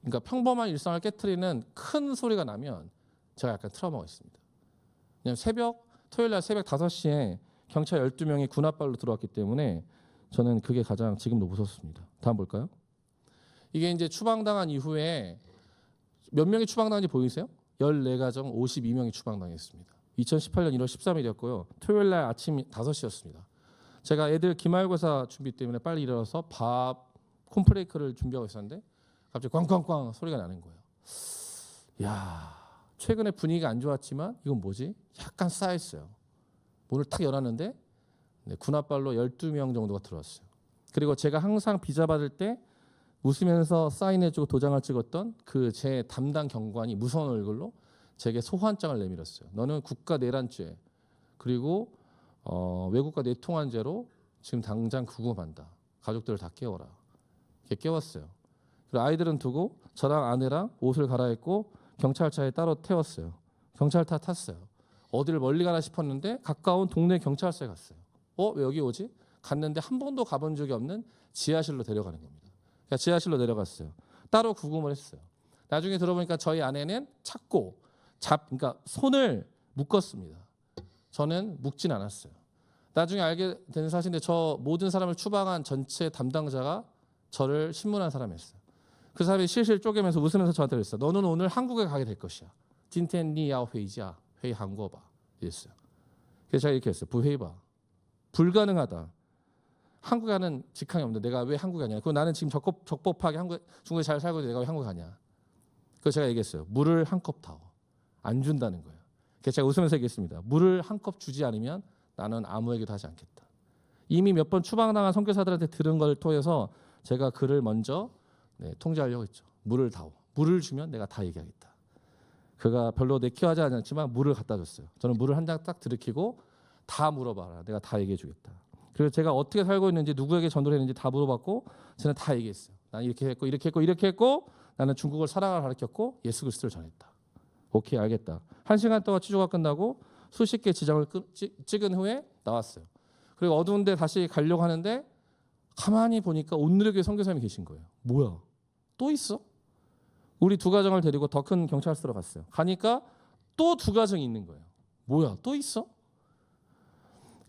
그러니까 평범한 일상을 깨트리는 큰 소리가 나면 제가 약간 트라우마가 있습니다. 왜냐하면 토요일 날 새벽 5시에 경찰 12명이 군합발로 들어왔기 때문에 저는 그게 가장 지금도 무섭습니다. 다음 볼까요? 이게 이제 추방당한 이후에 몇 명이 추방당한지 보이세요? 14가정 52명이 추방당했습니다. 2018년 1월 13일이었고요. 토요일 날 아침 5시였습니다. 제가 애들 기말고사 준비 때문에 빨리 일어나서 밥, 콘프레이크를 준비하고 있었는데 갑자기 꽝꽝꽝 소리가 나는 거예요. 야, 최근에 분위기가 안 좋았지만 이건 뭐지? 약간 쌓였어요. 문을 탁 열었는데 군합발로 12명 정도가 들어왔어요. 그리고 제가 항상 비자 받을 때 웃으면서 사인해주고 도장을 찍었던 그 제 담당 경관이 무서운 얼굴로 제게 소환장을 내밀었어요. 너는 국가 내란죄 그리고 외국과 내통한죄로 지금 당장 구금한다. 가족들을 다 깨워라. 이렇게 깨웠어요. 그리고 아이들은 두고 저랑 아내랑 옷을 갈아입고 경찰차에 따로 태웠어요. 경찰차 탔어요. 어디를 멀리 가나 싶었는데 가까운 동네 경찰서에 갔어요. 왜 여기 오지? 갔는데 한 번도 가본 적이 없는 지하실로 데려가는 겁니다. 그러니까 지하실로 내려갔어요. 따로 구금을 했어요. 나중에 들어보니까 저희 아내는 찾고 그러니까 손을 묶었습니다. 저는 묶진 않았어요. 나중에 알게 된 사실인데 저 모든 사람을 추방한 전체 담당자가 저를 신문한 사람이었어요. 그 사람이 실실 쪼개면서 웃으면서 저한테 그랬어요. 너는 오늘 한국에 가게 될 것이야. 진텐니야 회의자 회의 한국어봐 이랬어요. 그래서 제가 이렇게 했어요. 부회의봐. 불가능하다. 한국에 가는 직항이 없는데 내가 왜 한국에 가냐. 그리고 나는 지금 적법하게 중국에 잘 살고 있는데 내가 왜 한국에 가냐. 그래서 제가 얘기했어요. 물을 한 컵 타오. 안 준다는 거예요. 그래서 제가 웃으면서 얘기했습니다. 물을 한 컵 주지 않으면 나는 아무에게도 하지 않겠다. 이미 몇 번 추방당한 선교사들한테 들은 걸 통해서 제가 그를 먼저 통제하려고 했죠. 물을 다오. 물을 주면 내가 다 얘기하겠다. 그가 별로 내키하지 않았지만 물을 갖다 줬어요. 저는 물을 한 잔 딱 들이키고 다 물어봐라. 내가 다 얘기해 주겠다. 그래서 제가 어떻게 살고 있는지 누구에게 전도를 했는지 다 물어봤고 저는 다 얘기했어요. 난 이렇게 했고 이렇게 했고 이렇게 했고 나는 중국을 사랑을 가르쳤고 예수 그리스도를 전했다. 오케이 알겠다. 1시간 동안 치료가 끝나고 수십 개 지장을 찍은 후에 나왔어요. 그리고 어두운 데 다시 가려고 하는데 가만히 보니까 온누리교회 선교사님이 계신 거예요. 뭐야? 또 있어? 우리 2가정을 데리고 더 큰 경찰서로 갔어요. 가니까 또 2가정이 있는 거예요. 뭐야? 또 있어?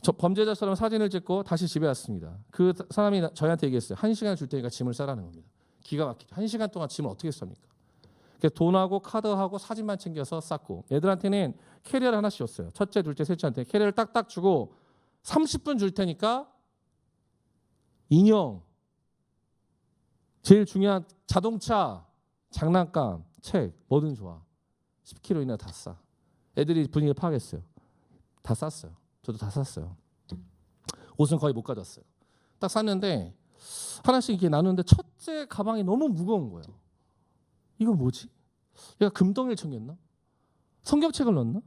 저 범죄자처럼 사진을 찍고 다시 집에 왔습니다. 그 사람이 저희한테 얘기했어요. 1시간 줄 테니까 짐을 싸라는 겁니다. 기가 막히죠. 1시간 동안 짐을 어떻게 쌉니까? 돈하고 카드하고 사진만 챙겨서 쌌고 애들한테는 캐리어를 하나씩 줬어요. 첫째, 둘째, 셋째한테 캐리어를 딱딱 주고 30분 줄 테니까 인형, 제일 중요한 자동차, 장난감, 책, 뭐든 좋아. 10kg 이내 다 싸. 애들이 분위기를 파악했어요. 다 쌌어요. 저도 다 샀어요. 옷은 거의 못 가져왔어요. 딱 샀는데 하나씩 이렇게 나누는데 첫째 가방이 너무 무거운 거예요. 이거 뭐지? 얘가 금덩이를 챙겼나? 성경책을 넣었나?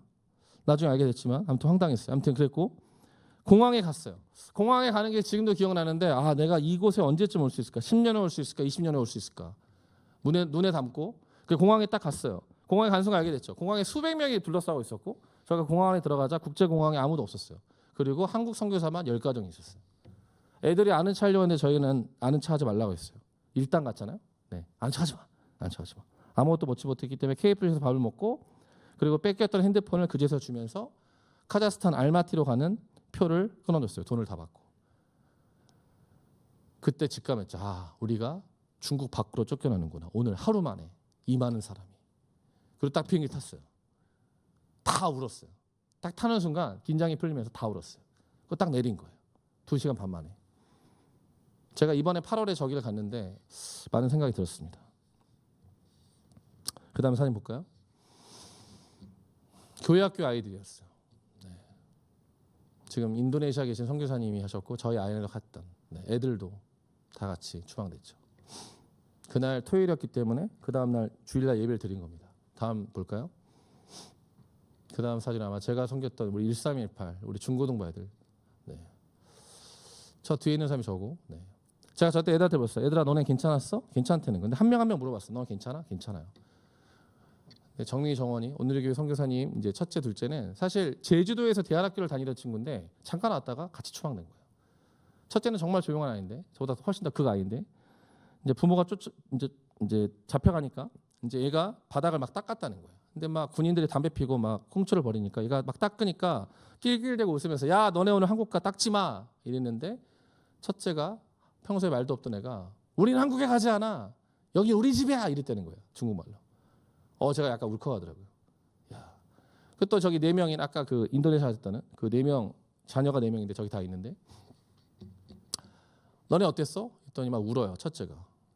나중에 알게 됐지만 아무튼 황당했어요. 아무튼 그랬고 공항에 갔어요. 공항에 가는 게 지금도 기억나는데 내가 이곳에 언제쯤 올 수 있을까? 10년에 올 수 있을까? 20년에 올 수 있을까? 눈에 담고 그 공항에 딱 갔어요. 공항에 간 순간 알게 됐죠. 공항에 수백 명이 둘러싸고 있었고 저희가 공항 안에 들어가자 국제공항에 아무도 없었어요. 그리고 한국 선교사만 10가정이 있었어요. 애들이 아는 차 하려고 했는데 저희는 아는 차 하지 말라고 했어요. 일단 갔잖아요. 네, 아는 차 하지 마. 아는 차 하지 마. 아무것도 먹지 못했기 때문에 KFC에서 밥을 먹고 그리고 뺏겼던 핸드폰을 그제서 주면서 카자흐스탄 알마티로 가는 표를 끊어줬어요. 돈을 다 받고. 그때 직감했죠. 우리가 중국 밖으로 쫓겨나는구나. 오늘 하루 만에 이 많은 사람이. 그리고 딱 비행기 탔어요. 다 울었어요. 딱 타는 순간 긴장이 풀리면서 다 울었어요. 그거 딱 내린 거예요. 2시간 반 만에. 제가 이번에 8월에 저기를 갔는데 많은 생각이 들었습니다. 그 다음에 사진 볼까요? 교회 학교 아이들이었어요. 지금 인도네시아에 계신 선교사님이 하셨고 저희 아이를 갔던 애들도 다 같이 추방됐죠. 그날 토요일이었기 때문에 그 다음날 주일날 예배를 드린 겁니다. 다음 볼까요? 그 다음 사진 아마 제가 섬겼던 우리 1318 우리 중고등부 애들. 저 뒤에 있는 사람이 저고. 제가 저때 애들한테 물었어요. 얘들아 너네 괜찮았어? 괜찮다는. 근데 한 명 한 명 물어봤어. 너 괜찮아? 괜찮아요. 정민이 정원이 오늘의 선교사님 이제 첫째 둘째는 사실 제주도에서 대안학교를 다니던 친구인데 잠깐 왔다가 같이 추방된 거예요. 첫째는 정말 조용한 아이인데 저보다 훨씬 더 그 아이인데 이제 부모가 이제 잡혀가니까 이제 얘가 바닥을 막 닦았다는 거예요. 근데 막 군인들이 담배 피고 막 콩초를 벌이니까 얘가 막 닦으니까 낄낄대고 웃으면서 야 너네 오늘 한국 가 닦지 마 이랬는데 첫째가 평소에 말도 없던 애가 우리는 한국에 가지 않아 여기 우리 집이야 이랬다는 거예요. 중국말로. 제가 약간 울컥하더라고요. 야, 그 또 저기 4명인 아까 그 인도네시아 하셨다는 그 4명 자녀가 4명인데 저기 다 있는데 너네 어땠어? 했더니 막 울어요. 첫째가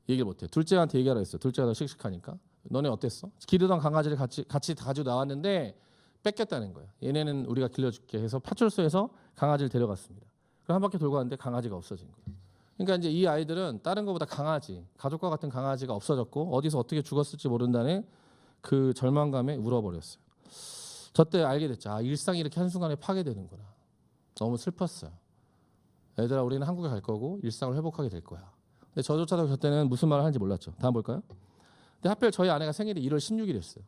얘기를 못해. 둘째한테 얘기하라 했어요. 둘째가 더 씩씩하니까 너네 어땠어? 기르던 강아지를 같이 가지고 나왔는데 뺏겼다는 거예요. 얘네는 우리가 길러줄게 해서 파출소에서 강아지를 데려갔습니다. 그럼 한 바퀴 돌고 왔는데 강아지가 없어진 거예요. 그러니까 이제 이 아이들은 다른 것보다 강아지, 가족과 같은 강아지가 없어졌고 어디서 어떻게 죽었을지 모른다는 그 절망감에 울어버렸어요. 저 때 알게 됐죠. 아, 일상이 이렇게 한순간에 파괴되는구나. 너무 슬펐어요. 얘들아, 우리는 한국에 갈 거고 일상을 회복하게 될 거야. 근데 저조차도 저 때는 무슨 말을 하는지 몰랐죠. 다음 볼까요? 근데 하필 저희 아내가 생일이 1월 16일이었어요.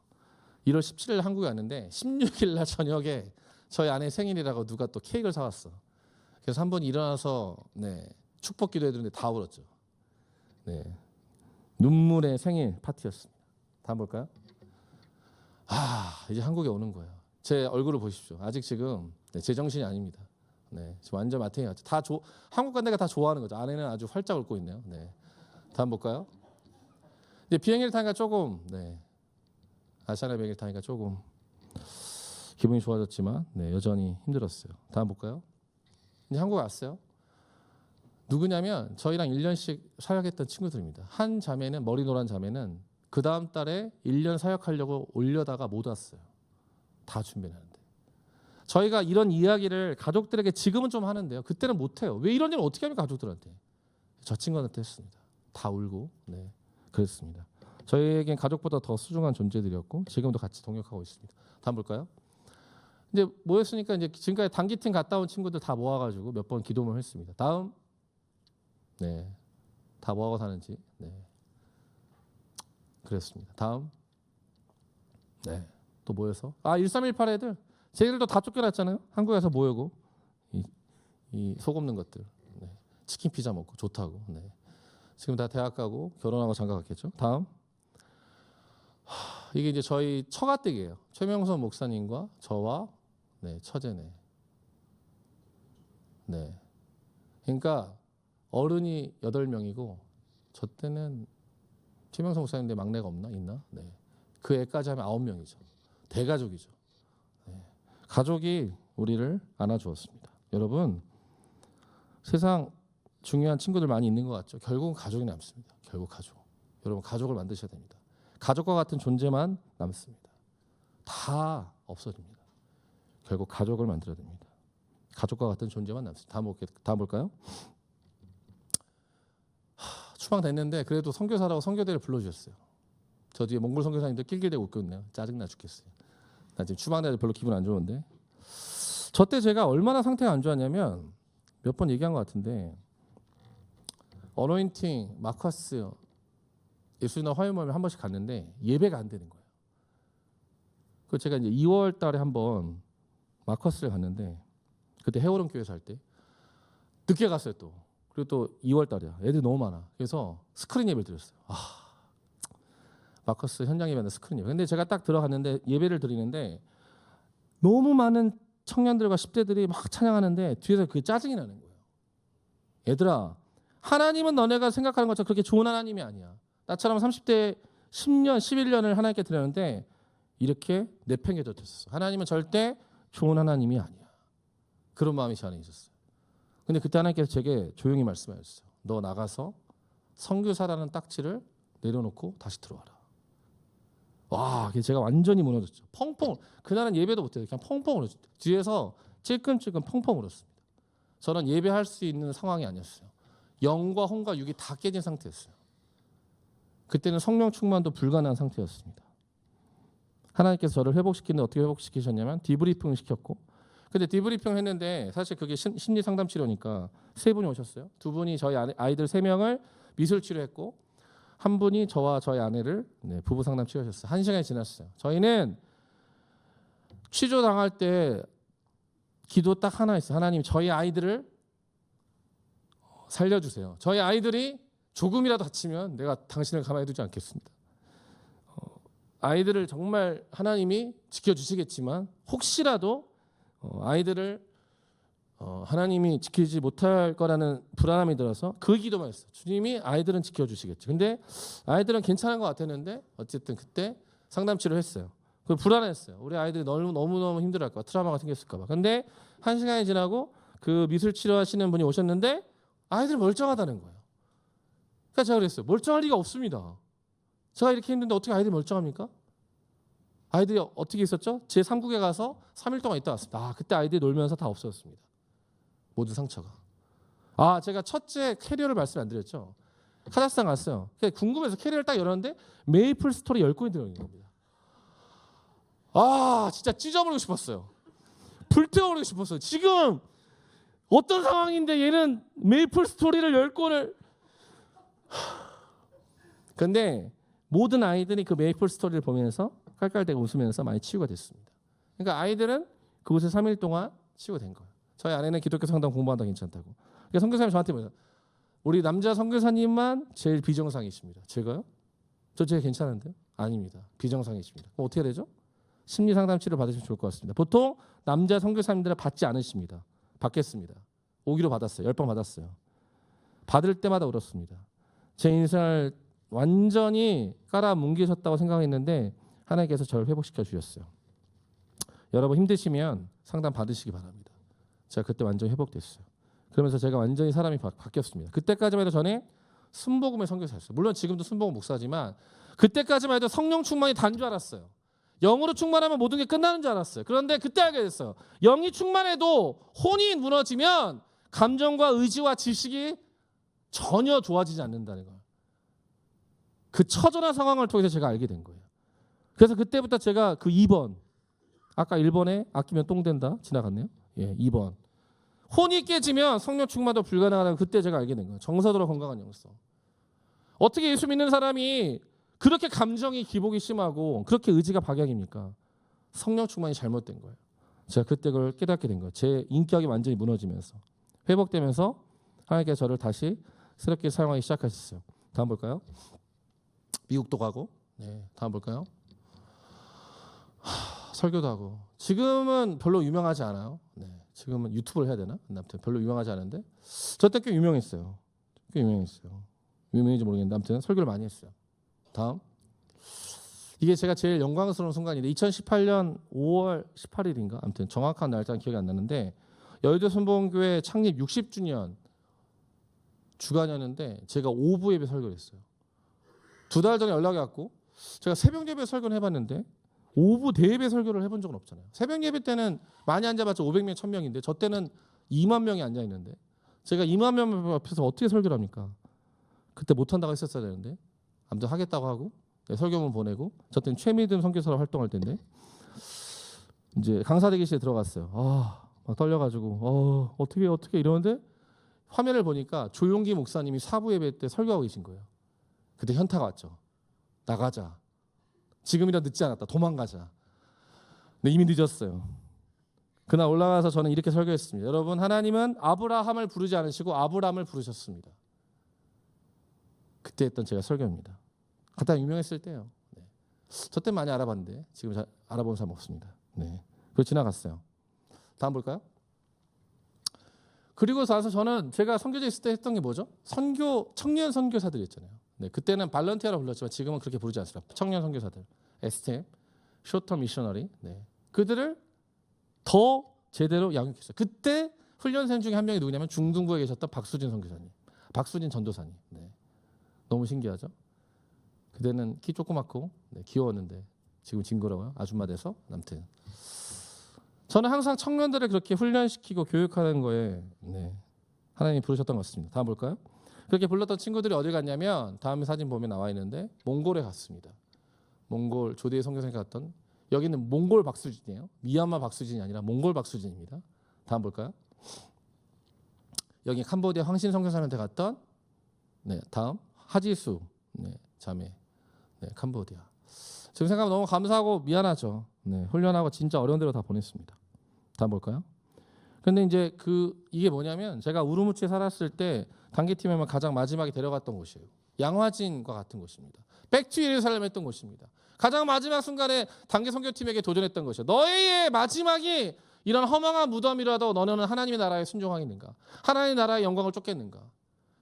1월 17일 한국에 왔는데 16일 날 저녁에 저희 아내 생일이라고 누가 또 케이크를 사왔어. 그래서 한 번 일어나서 축복 기도해드렸는데 다 울었죠. 눈물의 생일 파티였습니다. 다음 볼까요? 이제 한국에 오는 거예요. 제 얼굴을 보십시오. 아직 지금 제정신이 아닙니다. 지금 완전 마탱이 같죠. 한국 간 데가 다 좋아하는 거죠. 아내는 아주 활짝 웃고 있네요. 다음 볼까요? 근데 비행기를 타니까 조금 아시아나 비행기를 타니까 조금 기분이 좋아졌지만 여전히 힘들었어요. 다음 볼까요? 이제 한국에 왔어요. 누구냐면 저희랑 1년씩 사역했던 친구들입니다. 한 자매는 머리 노란 자매는 그 다음 달에 1년 사역하려고 올려다가 못 왔어요. 다 준비하는데. 저희가 이런 이야기를 가족들에게 지금은 좀 하는데요. 그때는 못해요. 왜 이런 일을 어떻게 합니까 가족들한테. 저 친구한테 했습니다. 다 울고 그랬습니다. 저희에겐 가족보다 더 소중한 존재들이었고 지금도 같이 동역하고 있습니다. 다음 볼까요? 이제 모였으니까 이제 지금까지 단기팀 갔다 온 친구들 다 모아가지고 몇 번 기도를 했습니다. 다음 다 뭐하고 사는지 그랬습니다. 다음 또 모여서 1318 애들 쟤들도 다 쫓겨났잖아요. 한국에서 모여고 이 속 없는 것들 치킨 피자 먹고 좋다고 지금 다 대학 가고 결혼하고 장가 갔겠죠. 다음 이게 이제 저희 처가댁이에요. 최명선 목사님과 저와 처제네. 그러니까 어른이 8명이고 저 때는 최명선 목사님인데 막내가 있나? 그 애까지 하면 9명이죠. 대가족이죠. 가족이 우리를 안아주었습니다. 여러분 세상 중요한 친구들 많이 있는 것 같죠. 결국은 가족이 남습니다. 결국 가족. 여러분 가족을 만드셔야 됩니다. 가족과 같은 존재만 남습니다. 다 없어집니다. 결국 가족을 만들어야 됩니다. 가족과 같은 존재만 남습니다. 다음 볼까요? 추방됐는데 그래도 선교사라고 선교대를 불러주셨어요. 저 뒤에 몽골 선교사님들 낄낄대고 웃고 있네요. 짜증나 죽겠어요. 나 지금 추방돼서 별로 기분 안 좋은데. 저 때 제가 얼마나 상태가 안 좋았냐면 몇 번 얘기한 것 같은데 어노인팅 마커스 예수님의 화요일에 한 번씩 갔는데 예배가 안 되는 거예요. 그 제가 이제 2월 달에 한번 마커스를 갔는데 그때 해오름 교회에서 할 때 늦게 갔어요 또. 그리고 또 2월 달이야. 애들이 너무 많아. 그래서 스크린 예배를 드렸어요. 마커스 현장 예배는 스크린 예배. 근데 제가 딱 들어갔는데 예배를 드리는데 너무 많은 청년들과 10대들이 막 찬양하는데 뒤에서 그게 짜증이 나는 거예요. 얘들아, 하나님은 너네가 생각하는 것처럼 그렇게 좋은 하나님이 아니야. 나처럼 30대 10년, 11년을 하나님께 드렸는데 이렇게 내팽개쳐졌어. 하나님은 절대 좋은 하나님이 아니야. 그런 마음이 제 안에 있었어요. 근데 그때 하나님께서 제게 조용히 말씀하셨어요. 너 나가서 선교사라는 딱지를 내려놓고 다시 들어와라. 와, 제가 완전히 무너졌죠. 펑펑. 그날은 예배도 못해요. 그냥 펑펑 울었어요. 뒤에서 찔끔찔끔 펑펑 울었습니다. 저는 예배할 수 있는 상황이 아니었어요. 영과 혼과 육이 다 깨진 상태였어요. 그때는 성령 충만도 불가능한 상태였습니다. 하나님께서 저를 회복시키는데 어떻게 회복시키셨냐면 디브리핑을 시켰고, 근데 디브리핑을 했는데 사실 그게 심리 상담 치료니까 3분이 오셨어요. 2분이 저희 아이들 3명을 미술 치료했고 한 분이 저와 저희 아내를 부부 상담 치료하셨어요. 1시간이 지났어요. 저희는 취조 당할 때 기도 딱 하나 있어요. 하나님 저희 아이들을 살려주세요. 저희 아이들이 조금이라도 다치면 내가 당신을 가만히 두지 않겠습니다. 아이들을 정말 하나님이 지켜주시겠지만 혹시라도 아이들을 하나님이 지키지 못할 거라는 불안함이 들어서 그 기도만 했어요. 주님이 아이들은 지켜주시겠지. 근데 아이들은 괜찮은 것 같았는데 어쨌든 그때 상담 치료했어요. 그 불안했어요. 우리 아이들이 너무너무 힘들어할 것 같아. 트라우마가 생겼을까 봐. 근데 1시간이 지나고 그 미술 치료하시는 분이 오셨는데 아이들이 멀쩡하다는 거예요. 그러니까 제가 그랬어요. 멀쩡할 리가 없습니다. 제가 이렇게 힘든데 어떻게 아이들이 멀쩡합니까? 아이들이 어떻게 있었죠? 제 3국에 가서 3일 동안 있다 왔습니다. 그때 아이들이 놀면서 다 없어졌습니다. 모든 상처가. 제가 첫째 캐리어를 말씀 안 드렸죠? 카자흐스탄 갔어요. 궁금해서 캐리어를 딱 열었는데 메이플 스토리 10권이 들어있는 겁니다. 진짜 찢어버리고 싶었어요. 불태워버리고 싶었어요. 지금 어떤 상황인데 얘는 메이플 스토리를 10권을 근데 모든 아이들이 그 메이플 스토리를 보면서 깔깔대고 웃으면서 많이 치유가 됐습니다. 그러니까 아이들은 그곳에 3일 동안 치유가 된 거예요. 저희 아내는 기독교 성당 공부한다 괜찮다고. 그러니까 선교사님이 저한테 뭐예요? 우리 남자 선교사님만 제일 비정상이십니다. 제가요? 저 제일 괜찮은데요? 아닙니다. 비정상이십니다. 그럼 어떻게 되죠? 심리 상담 치료 받으시면 좋을 것 같습니다. 보통 남자 선교사님들은 받지 않으십니다. 받겠습니다. 오기로 받았어요. 10번 받았어요. 받을 때마다 울었습니다. 제 인생을 완전히 깔아뭉개셨다고 생각했는데 하나님께서 저를 회복시켜 주셨어요. 여러분 힘드시면 상담 받으시기 바랍니다. 제가 그때 완전히 회복됐어요. 그러면서 제가 완전히 사람이 바뀌었습니다. 그때까지만 해도 전에 순복음의 선교사였어요. 물론 지금도 순복음 목사지만 그때까지만 해도 성령 충만이 단 줄 알았어요. 영으로 충만하면 모든 게 끝나는 줄 알았어요. 그런데 그때 알게 됐어요. 영이 충만해도 혼이 무너지면 감정과 의지와 지식이 전혀 좋아지지 않는다는 거예요. 그 처절한 상황을 통해서 제가 알게 된 거예요. 그래서 그때부터 제가 그 2번 아까 1번에 아끼면 똥 된다 지나갔네요. 2번 혼이 깨지면 성령 충만도 불가능하다는 그때 제가 알게 된 거예요. 정서적으로 건강한 영성. 어떻게 예수 믿는 사람이 그렇게 감정이 기복이 심하고 그렇게 의지가 박약입니까? 성령 충만이 잘못된 거예요. 제가 그때 그걸 깨닫게 된 거예요. 제 인격이 완전히 무너지면서 회복되면서 하나님께서 저를 다시 새롭게 사용하기 시작하셨어요. 다음 볼까요? 미국도 가고 다음 볼까요? 설교도 하고 지금은 별로 유명하지 않아요. 지금은 유튜브를 해야 되나? 아무튼 별로 유명하지 않은데 저 때 꽤 유명했어요. 유명인지 모르겠는데 아무튼 설교를 많이 했어요. 다음 이게 제가 제일 영광스러운 순간인데 2018년 5월 18일인가 아무튼 정확한 날짜는 기억이 안 나는데 여의도 순복음교회 창립 60주년 주간이었는데 제가 오후 예배 설교를 했어요. 2달 전에 연락이 왔고 제가 새벽 예배 설교를 해봤는데 오후 대예배 설교를 해본 적은 없잖아요. 새벽 예배 때는 많이 앉아봤자 500명, 1000명인데 저 때는 2만 명이 앉아있는데 제가 2만 명 앞에서 어떻게 설교를 합니까? 그때 못한다고 했었어야 되는데 아무튼 하겠다고 하고 설교문 보내고 저 때는 최미듬 선교사로 활동할 때인데 이제 강사 대기실에 들어갔어요. 막 떨려가지고 어떻게 이러는데 화면을 보니까 조용기 목사님이 사부 예배 때 설교하고 계신 거예요. 그때 현타가 왔죠. 나가자. 지금이라 늦지 않았다. 도망가자. 근데 이미 늦었어요. 그날 올라가서 저는 이렇게 설교했습니다. 여러분 하나님은 아브라함을 부르지 않으시고 아브람을 부르셨습니다. 그때 했던 제가 설교입니다. 갖다 유명했을 때요. 저 때 많이 알아봤는데 지금 잘 알아본 사람 없습니다. 그걸 지나갔어요. 다음 볼까요? 그리고 나서 저는 제가 선교제 있을 때 했던 게 뭐죠? 청년 선교사들 있잖아요. 그때는 발런티어라고 불렀지만 지금은 그렇게 부르지 않습니다. 청년 선교사들, STM, 쇼텀 미셔너리, 그들을 더 제대로 양육했어요. 그때 훈련생 중에 한 명이 누구냐면 중등부에 계셨던 박수진 선교사님, 박수진 전도사님. 너무 신기하죠? 그때는 키 조그맣고 귀여웠는데 지금 징그러워요. 아줌마 돼서. 아무튼 저는 항상 청년들을 그렇게 훈련시키고 교육하는 거에 하나님이 부르셨던 것 같습니다. 다음 볼까요? 그렇게 불렀던 친구들이 어디 갔냐면 다음 사진 보면 나와 있는데 몽골에 갔습니다. 몽골 조대희 선교사님 갔던 여기는 몽골 박수진이에요. 미얀마 박수진이 아니라 몽골 박수진입니다. 다음 볼까요? 여기 캄보디아 황신 선교사님한테 갔던 다음 하지수 자매 캄보디아. 지금 생각하면 너무 감사하고 미안하죠. 훈련하고 진짜 어려운 데로 다 보냈습니다. 다음 볼까요? 근데 이제 이게 뭐냐면 제가 우르무치에 살았을 때 단기팀에만 가장 마지막에 데려갔던 곳이에요. 양화진과 같은 곳입니다. 백투 예루살렘 했던 곳입니다. 가장 마지막 순간에 단기 선교팀에게 도전했던 것이요. 너의 마지막이 이런 허망한 무덤이라도 너는 하나님의 나라에 순종하겠는가? 하나님의 나라의 영광을 쫓겠는가?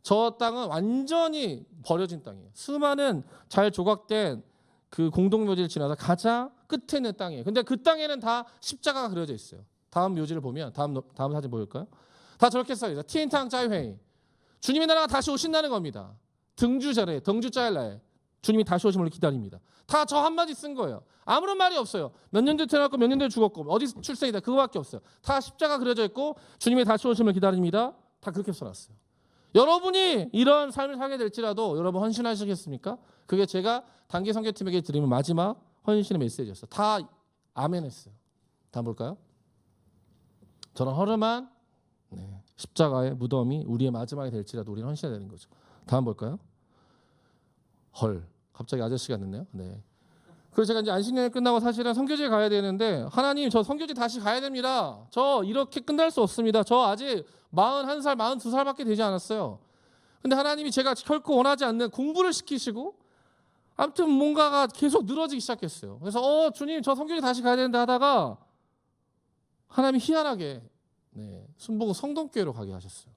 저 땅은 완전히 버려진 땅이에요. 수많은 잘 조각된 그 공동묘지를 지나서 가장 끝에 있는 땅이에요. 근데 그 땅에는 다 십자가가 그려져 있어요. 다음 묘지를 보면 다음 사진 보일까요? 다 저렇게 써있어요. 티엔탕 짜이회이. 주님의 나라가 다시 오신다는 겁니다. 등주절에 등주짜일날 주님이 다시 오심을 기다립니다. 다 저 한마디 쓴 거예요. 아무런 말이 없어요. 몇 년 뒤에 태어났고 몇 년 뒤에 죽었고 어디 출생이다 그거밖에 없어요. 다 십자가 그려져 있고 주님의 다시 오심을 기다립니다. 다 그렇게 써놨어요. 여러분이 이런 삶을 살게 될지라도 여러분 헌신하시겠습니까? 그게 제가 단기 선교팀에게 드리는 마지막 헌신의 메시지였어요. 다 아멘했어요. 다음 볼까요? 저는 허름한 십자가의 무덤이 우리의 마지막이 될지라도 우리는 헌신해야 되는 거죠. 다음 볼까요? 헐, 갑자기 아저씨가 됐네요. 네. 그래서 제가 이제 안식년이 끝나고 사실은 선교지에 가야 되는데 하나님 저 선교지 다시 가야 됩니다. 저 이렇게 끝날 수 없습니다. 저 아직 41살, 42살밖에 되지 않았어요. 근데 하나님이 제가 결코 원하지 않는 공부를 시키시고 아무튼 뭔가가 계속 늘어지기 시작했어요. 그래서 주님 저 선교지 다시 가야 되는데 하다가 하나님이 희한하게 순복음 성동교회로 가게 하셨어요.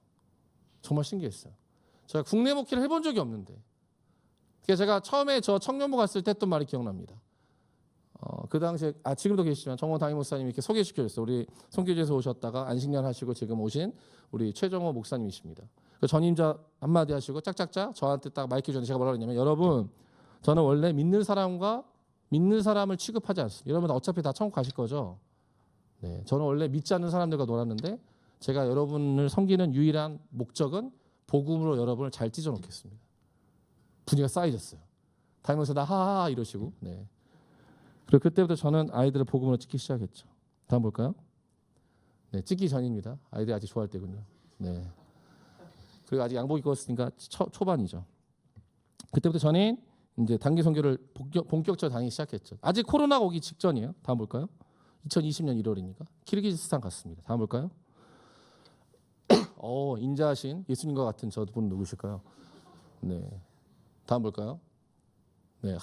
정말 신기했어요. 제가 국내 목회를 해본 적이 없는데 그래서 제가 처음에 저 청년부 갔을 때 했던 말이 기억납니다. 그 당시에 지금도 계시지만 정원 담임 목사님이 이렇게 소개시켜줬어요. 우리 선교지에서 오셨다가 안식년 하시고 지금 오신 우리 최정호 목사님이십니다. 그 전임자 한마디 하시고 짝짝짝 저한테 딱 마이크 전에 제가 뭐라 그랬냐면 여러분 저는 원래 믿는 사람을 취급하지 않습니다. 여러분 어차피 다 천국 가실 거죠. 네, 저는 원래 믿지 않는 사람들과 놀았는데 제가 여러분을 섬기는 유일한 목적은 복음으로 여러분을 잘 찢어 놓겠습니다. 분위기가 쌓여졌어요. 다니면서 나 하하 이러시고. 네. 그리고 그때부터 저는 아이들을 복음으로 찍기 시작했죠. 다음 볼까요? 네, 찍기 전입니다. 아이들이 아직 좋아할 때군요. 네. 그리고 아직 양복 입고 있으니까 초반이죠. 그때부터 저는 이제 단기 선교를 본격적으로 다니기 시작했죠. 아직 코로나가 오기 직전이에요. 다음 볼까요? 2020년 1월이니까 키르기즈스탄 갔습니다. 다음 볼까요? 인자하신 예수님과 같은 저분 누구실까요? 네. 다음 볼까요? 네.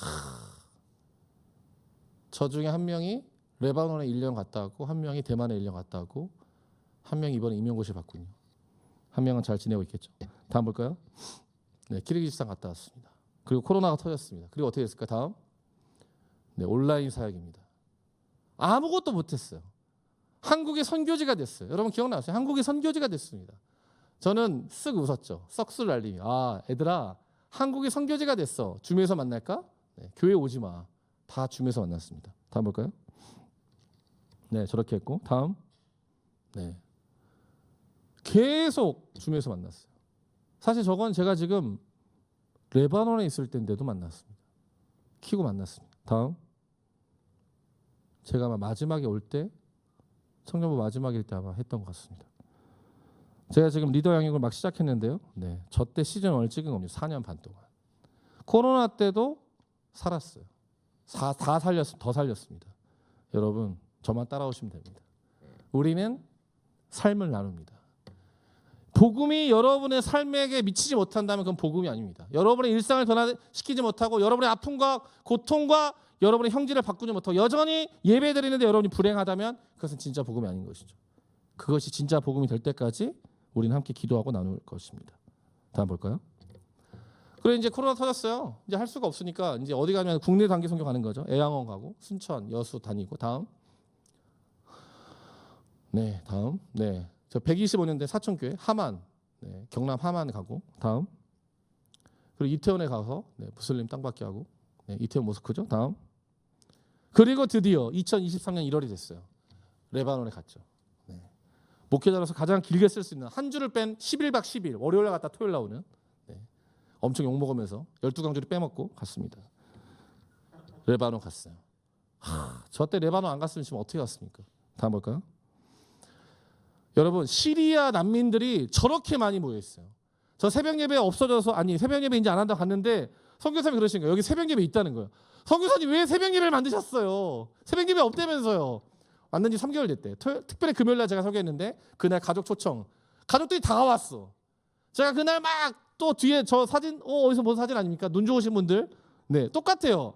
저 중에 한 명이 레바논에 1년 갔다 왔고 한 명이 대만에 1년 갔다 왔고 한 명이 이번에 임용고시 받군요. 한 명은 잘 지내고 있겠죠. 다음 볼까요? 네, 키르기즈스탄 갔다 왔습니다. 그리고 코로나가 터졌습니다. 그리고 어떻게 됐을까? 다음. 네, 온라인 사역입니다. 아무것도 못했어요. 한국의 선교지가 됐어요. 여러분 기억나세요? 한국의 선교지가 됐습니다. 저는 쓱 웃었죠. 썩술 날림이. 애들아 한국의 선교지가 됐어. 줌에서 만날까? 네, 교회 오지 마. 다 줌에서 만났습니다. 다음 볼까요? 네, 저렇게 했고 다음. 네, 계속 줌에서 만났어요. 사실 저건 제가 지금 레바논에 있을 때인데도 만났습니다. 키고 만났습니다. 다음. 제가 아마 마지막에 올 때 청년부 마지막일 때 아마 했던 것 같습니다. 제가 지금 리더 양육을 막 시작했는데요. 네, 저 때 시즌 1을 찍은 겁니다. 4년 반 동안. 코로나 때도 살았어요. 더 살렸습니다. 여러분 저만 따라오시면 됩니다. 우리는 삶을 나눕니다. 복음이 여러분의 삶에게 미치지 못한다면 그건 복음이 아닙니다. 여러분의 일상을 변화시키지 못하고 여러분의 아픔과 고통과 여러분의 형질을 바꾸지 못하고 여전히 예배드리는데 여러분이 불행하다면 그것은 진짜 복음이 아닌 것이죠. 그것이 진짜 복음이 될 때까지 우리는 함께 기도하고 나눌 것입니다. 다음 볼까요? 그리고 이제 코로나 터졌어요. 이제 할 수가 없으니까 이제 어디 가면 국내 단기 선교 가는 거죠. 애양원 가고 순천, 여수 다니고 다음. 네, 다음. 네, 저 125년대 사천교회 하만, 네, 경남 하만 가고 다음. 그리고 이태원에 가서 무슬림 땅받기 하고 이태원 모스크죠. 다음. 그리고 드디어 2023년 1월이 됐어요. 레바논에 갔죠. 네. 목회자로서 가장 길게 쓸 수 있는 한 주를 뺀 11박 10일 월요일에 갔다 토요일 나오는 엄청 욕먹으면서 12강주를 빼먹고 갔습니다. 레바논 갔어요. 저 때 레바논 안 갔으면 지금 어떻게 갔습니까? 다음 볼까요? 여러분 시리아 난민들이 저렇게 많이 모여 있어요. 저 새벽 예배 없어져서 새벽 예배 이제 안 한다고 갔는데 선교사님이 그러신 거예요. 여기 새벽 예배 있다는 거예요. 선교사님 왜 새벽 예배를 만드셨어요? 새벽 예배 없다면서요. 왔는 지 3개월 됐대. 특별히 금요일날 제가 설교했는데 그날 가족 초청. 가족들이 다 왔어. 제가 그날 막 또 뒤에 저 사진 어디서 본 사진 아닙니까? 눈 좋으신 분들. 네, 똑같아요.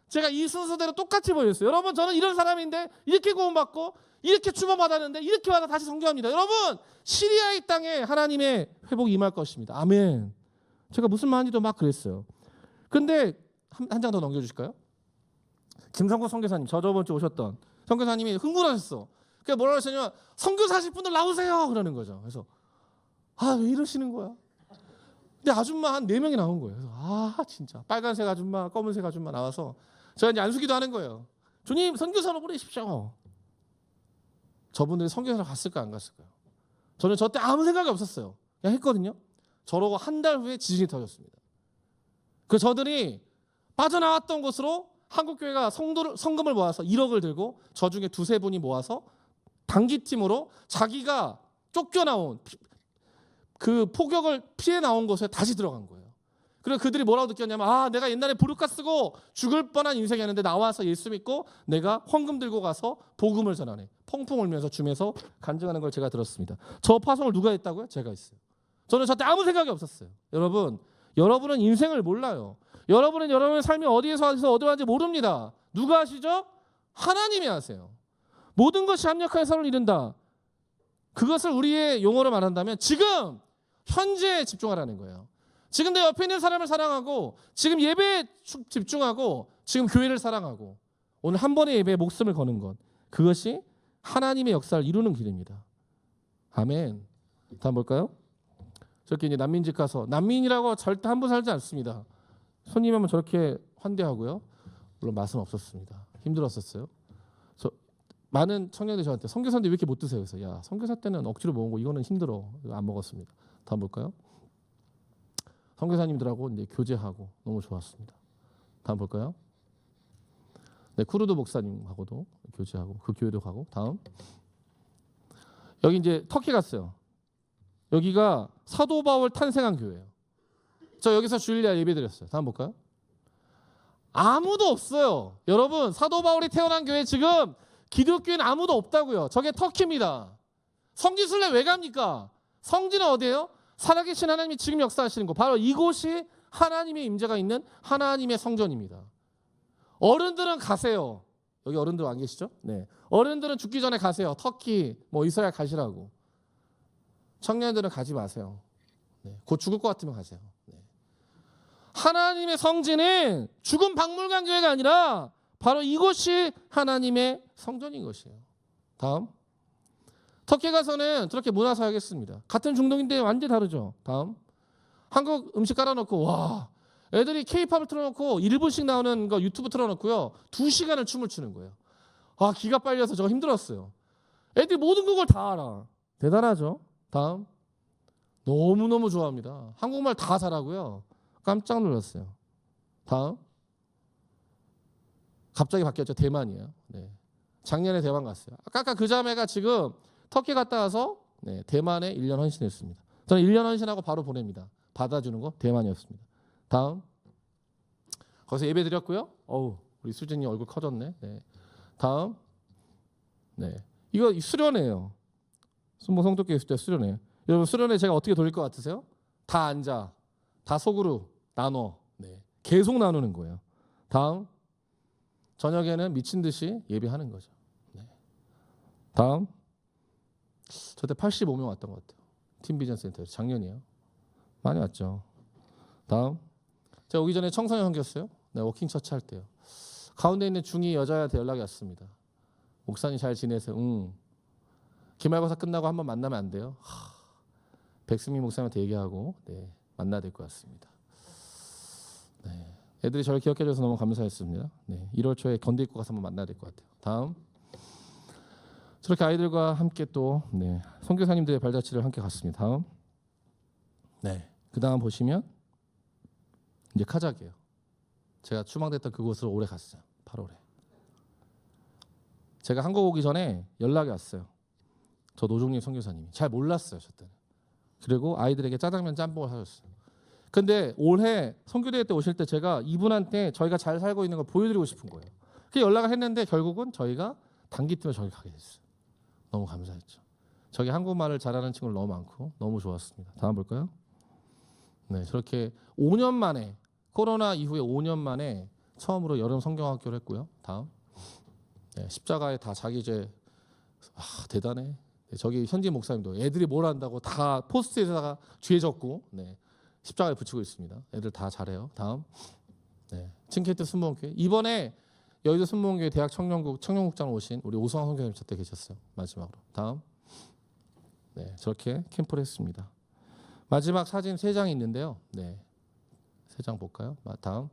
제가 이 순서대로 똑같이 보였어요. 여러분 저는 이런 사람인데 이렇게 구원받고 이렇게 주문받았는데 이렇게 와서 다시 선교합니다. 여러분 시리아의 땅에 하나님의 회복이 임할 것입니다. 아멘. 제가 무슨 말인지도 막 그랬어요. 근데 한 장 더 넘겨주실까요? 김성구 선교사님, 저번 주에 오셨던 선교사님이 흥분하셨어. 그러니까 뭐라고 하시냐면 선교사 하실 분들 나오세요 그러는 거죠. 그래서 왜 이러시는 거야? 근데 아줌마 한 4명이 나온 거예요. 그래서 진짜 빨간색 아줌마, 검은색 아줌마 나와서 제가 이제 안수기도 하는 거예요. 주님 선교사로 보내십시오. 저분들이 선교사로 갔을까 안 갔을까요? 저는 저 때 아무 생각이 없었어요. 그냥 했거든요. 저러고 한 달 후에 지진이 터졌습니다. 그 저들이 빠져나왔던 곳으로 한국교회가 성금을 모아서 1억을 들고 저 중에 2-3분이 모아서 단기팀으로 자기가 쫓겨나온 그 폭격을 피해 나온 곳에 다시 들어간 거예요. 그리고 그들이 뭐라고 느꼈냐면 내가 옛날에 부르카 쓰고 죽을 뻔한 인생이었는데 나와서 예수 믿고 내가 헌금 들고 가서 복음을 전하네. 펑펑 울면서 줌에서 간증하는 걸 제가 들었습니다. 저 파송을 누가 했다고요? 제가 했어요. 저는 저때 아무 생각이 없었어요. 여러분은 인생을 몰라요. 여러분은 여러분의 삶이 어디에서 어디로 가는지 모릅니다. 누가 하시죠? 하나님이 하세요. 모든 것이 합력하여 선을 이룬다. 그것을 우리의 용어로 말한다면 지금 현재에 집중하라는 거예요. 지금 내 옆에 있는 사람을 사랑하고 지금 예배에 집중하고 지금 교회를 사랑하고 오늘 한 번의 예배에 목숨을 거는 것, 그것이 하나님의 역사를 이루는 길입니다. 아멘. 다음 볼까요? 저렇게 이제 난민집 가서, 난민이라고 절대 함부로 살지 않습니다. 손님 하면 저렇게 환대하고요. 물론 맛은 없었습니다. 힘들었었어요. 많은 청년들이 저한테 선교사인데 왜 이렇게 못 드세요? 그래서 선교사 때는 억지로 먹은 거 이거는 힘들어. 안 먹었습니다. 다음 볼까요? 선교사님들하고 이제 교제하고 너무 좋았습니다. 다음 볼까요? 네, 쿠르드 목사님하고도 교제하고 그 교회도 가고. 다음. 여기 이제 터키 갔어요. 여기가 사도 바울 탄생한 교회예요. 저 여기서 주일날 예배드렸어요. 다음 볼까요? 아무도 없어요. 여러분, 사도 바울이 태어난 교회 지금 기독교인 아무도 없다고요. 저게 터키입니다. 성지순례 왜 갑니까? 성지는 어디예요? 살아계신 하나님이 지금 역사하시는 곳. 바로 이곳이 하나님의 임재가 있는 하나님의 성전입니다. 어른들은 가세요. 여기 어른들 안 계시죠? 네. 어른들은 죽기 전에 가세요. 터키, 이스라엘 가시라고. 청년들은 가지 마세요. 네. 곧 죽을 것 같으면 가세요. 네. 하나님의 성지는 죽은 박물관 교회가 아니라 바로 이곳이 하나님의 성전인 것이에요. 다음. 터키 가서는 저렇게 문화 사역했습니다. 같은 중동인데 완전히 다르죠. 다음. 한국 음식 깔아놓고 애들이 K-팝을 틀어놓고 1분씩 나오는 거 유튜브 틀어놓고요. 2시간을 춤을 추는 거예요. 기가 빨려서 저거 힘들었어요. 애들이 모든 그걸 다 알아. 대단하죠. 다음. 너무너무 좋아합니다. 한국말 다 잘하고요. 깜짝 놀랐어요. 다음. 갑자기 바뀌었죠. 대만이에요. 네. 작년에 대만 갔어요. 아까 그 자매가 지금 터키 갔다 와서 대만에 1년 헌신했습니다. 저는 1년 헌신하고 바로 보냅니다. 받아주는 거 대만이었습니다. 다음. 거기서 예배 드렸고요. 우리 수진이 얼굴 커졌네. 네. 다음. 네. 이거 수련회예요. 성도교회 있을 때 수련회. 여러분 수련회 제가 어떻게 돌릴 것 같으세요? 다 앉아. 다 속으로 나눠. 네. 계속 나누는 거예요. 다음. 저녁에는 미친 듯이 예배하는 거죠. 네. 다음. 저때 85명 왔던 것 같아요. 팀비전 센터 작년이에요. 많이 왔죠. 다음. 제가 오기 전에 청소년 섬겼어요. 네, 워킹 처치 할 때요. 가운데 있는 중2 여자한테 연락이 왔습니다. 목사님 잘 지내세요? 응. 기말고사 끝나고 한번 만나면 안 돼요? 백승민 목사님한테 얘기하고 만나야 될 것 같습니다. 네. 애들이 저를 기억해줘서 너무 감사했습니다. 네. 1월 초에 건대 입고 가서 한번 만나야 될 것 같아요. 다음. 저렇게 아이들과 함께 또 선교사님들의 발자취를 함께 갔습니다. 다음. 네. 그 다음 보시면 이제 카자흐예요. 제가 추방됐던 그곳으로 올해 갔어요. 8월에. 제가 한국 오기 전에 연락이 왔어요. 저 노종님 선교사님이. 잘 몰랐어요. 저 때는. 그리고 아이들에게 짜장면 짬뽕을 사줬어요. 근데 올해 선교대회 때 오실 때 제가 이분한테 저희가 잘 살고 있는 걸 보여드리고 싶은 거예요. 그래서 연락을 했는데 결국은 저희가 단기팀에 저기 가게 됐어요. 너무 감사했죠. 저기 한국말을 잘하는 친구들 너무 많고 너무 좋았습니다. 다음 볼까요? 네, 저렇게 5년 만에 코로나 이후에 5년 만에 처음으로 여름 성경학교를 했고요. 다음. 네, 십자가에 다 자기 죄 대단해. 네, 저기 현지 목사님도 애들이 뭘 한다고 다 포스트에다가 죄 적고 십자가에 붙이고 있습니다. 애들 다 잘해요. 다음. 네, 칭케트 순복음교회. 이번에 여의도 순복음교회 대학 청년국장 오신 우리 오승환 선교사님 저때 계셨어요. 마지막으로. 다음. 네, 저렇게 캠프를 했습니다. 마지막 사진 3장이 있는데요. 네, 3장 볼까요? 다음.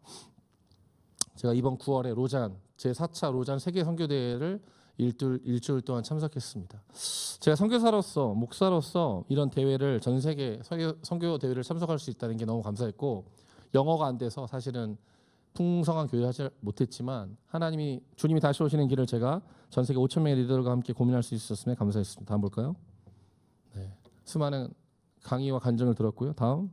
제가 이번 9월에 로잔 제4차 로잔 세계 선교대회를 일주일 동안 참석했습니다. 제가 선교사로서 목사로서 이런 대회를 전 세계 선교 대회를 참석할 수 있다는 게 너무 감사했고, 영어가 안 돼서 사실은 풍성한 교회를 하지 못했지만 주님이 다시 오시는 길을 제가 전 세계 5천 명의 리더들과 함께 고민할 수 있었음에 감사했습니다. 다음 볼까요? 네, 수많은 강의와 간증을 들었고요. 다음.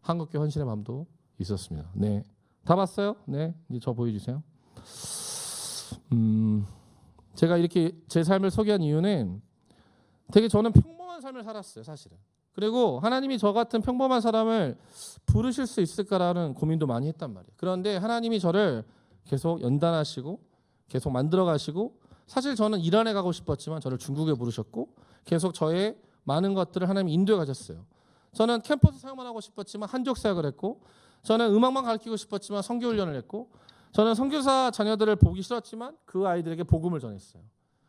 한국교회 헌신의 밤도 있었습니다. 네, 다 봤어요? 네, 이제 저 보여주세요. 제가 이렇게 제 삶을 소개한 이유는 되게 저는 평범한 삶을 살았어요, 사실은. 그리고 하나님이 저 같은 평범한 사람을 부르실 수 있을까라는 고민도 많이 했단 말이에요. 그런데 하나님이 저를 계속 연단하시고 계속 만들어 가시고, 사실 저는 이란에 가고 싶었지만 저를 중국에 부르셨고, 계속 저의 많은 것들을 하나님이 인도해 가셨어요. 저는 캠퍼스 사역만 하고 싶었지만 한족 사역을 했고, 저는 음악만 가르치고 싶었지만 선교 훈련을 했고, 저는 선교사 자녀들을 보기 싫었지만 그 아이들에게 복음을 전했어요.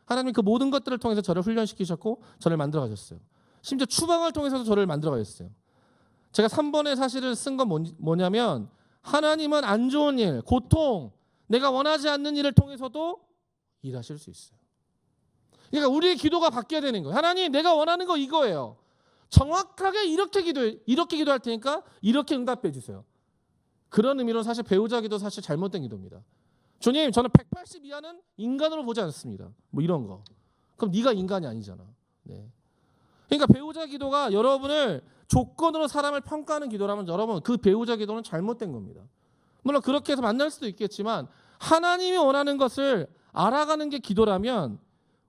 하나님이 그 모든 것들을 통해서 저를 훈련시키셨고 저를 만들어 가셨어요. 심지어 추방을 통해서도 저를 만들어 가셨어요. 제가 3번에 사실을 쓴 건 뭐냐면, 하나님은 안 좋은 일, 고통, 내가 원하지 않는 일을 통해서도 일하실 수 있어요. 그러니까 우리의 기도가 바뀌어야 되는 거예요. 하나님, 내가 원하는 거 이거예요. 정확하게 이렇게 기도할 테니까 이렇게 응답해 주세요. 그런 의미로 사실 배우자 기도 사실 잘못된 기도입니다. 주님, 저는 180 이하는 인간으로 보지 않습니다. 뭐 이런 거. 그럼 네가 인간이 아니잖아. 네. 그러니까 배우자 기도가 여러분을 조건으로 사람을 평가하는 기도라면 여러분 그 배우자 기도는 잘못된 겁니다. 물론 그렇게 해서 만날 수도 있겠지만 하나님이 원하는 것을 알아가는 게 기도라면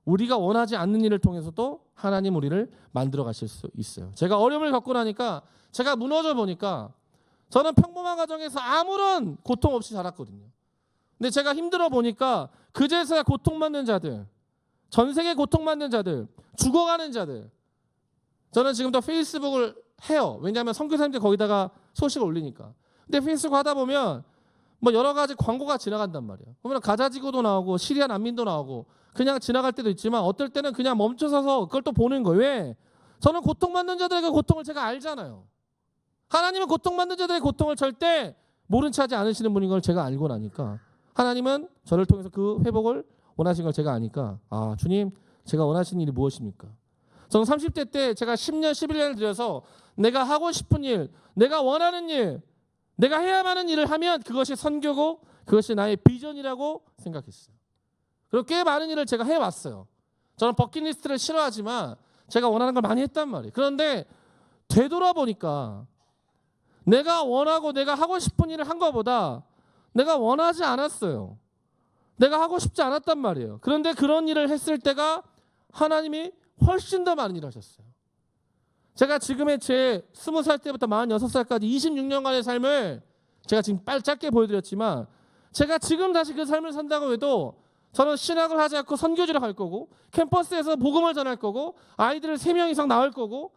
우리가 원하지 않는 일을 통해서도 하나님 우리를 만들어 가실 수 있어요. 제가 어려움을 겪고 나니까, 제가 무너져 보니까, 저는 평범한 가정에서 아무런 고통 없이 자랐거든요. 근데 제가 힘들어 보니까 그제서야 고통받는 자들, 전 세계 고통받는 자들, 죽어가는 자들, 저는 지금도 페이스북을 해요. 왜냐하면 선교사님들 거기다가 소식을 올리니까. 근데 페이스북 하다 보면 뭐 여러 가지 광고가 지나간단 말이에요. 그러면 가자지구도 나오고 시리아 난민도 나오고 그냥 지나갈 때도 있지만, 어떨 때는 그냥 멈춰서서 그걸 또 보는 거예요. 왜? 저는 고통받는 자들에게 고통을 제가 알잖아요. 하나님은 고통받는 자들의 고통을 절대 모른 체 하지 않으시는 분인 걸 제가 알고 나니까, 하나님은 저를 통해서 그 회복을 원하신 걸 제가 아니까, 아, 주님, 제가 원하시는 일이 무엇입니까? 저는 30대 때 제가 10년, 11년을 들여서 내가 하고 싶은 일, 내가 원하는 일, 내가 해야만 하는 일을 하면 그것이 선교고 그것이 나의 비전이라고 생각했어요. 그리고 꽤 많은 일을 제가 해왔어요. 저는 버킷리스트를 싫어하지만 제가 원하는 걸 많이 했단 말이에요. 그런데 되돌아보니까 내가 원하고 내가 하고 싶은 일을 한 것보다 내가 원하지 않았어요. 내가 하고 싶지 않았단 말이에요. 그런데 그런 일을 했을 때가 하나님이 훨씬 더 많은 일을 하셨어요. 제가 지금의 제 20살 때부터 46살까지 26년간의 삶을 제가 지금 짧게 보여드렸지만, 제가 지금 다시 그 삶을 산다고 해도 저는 신학을 하지 않고 선교지로 갈 거고, 캠퍼스에서 복음을 전할 거고, 아이들을 3명 이상 낳을 거고,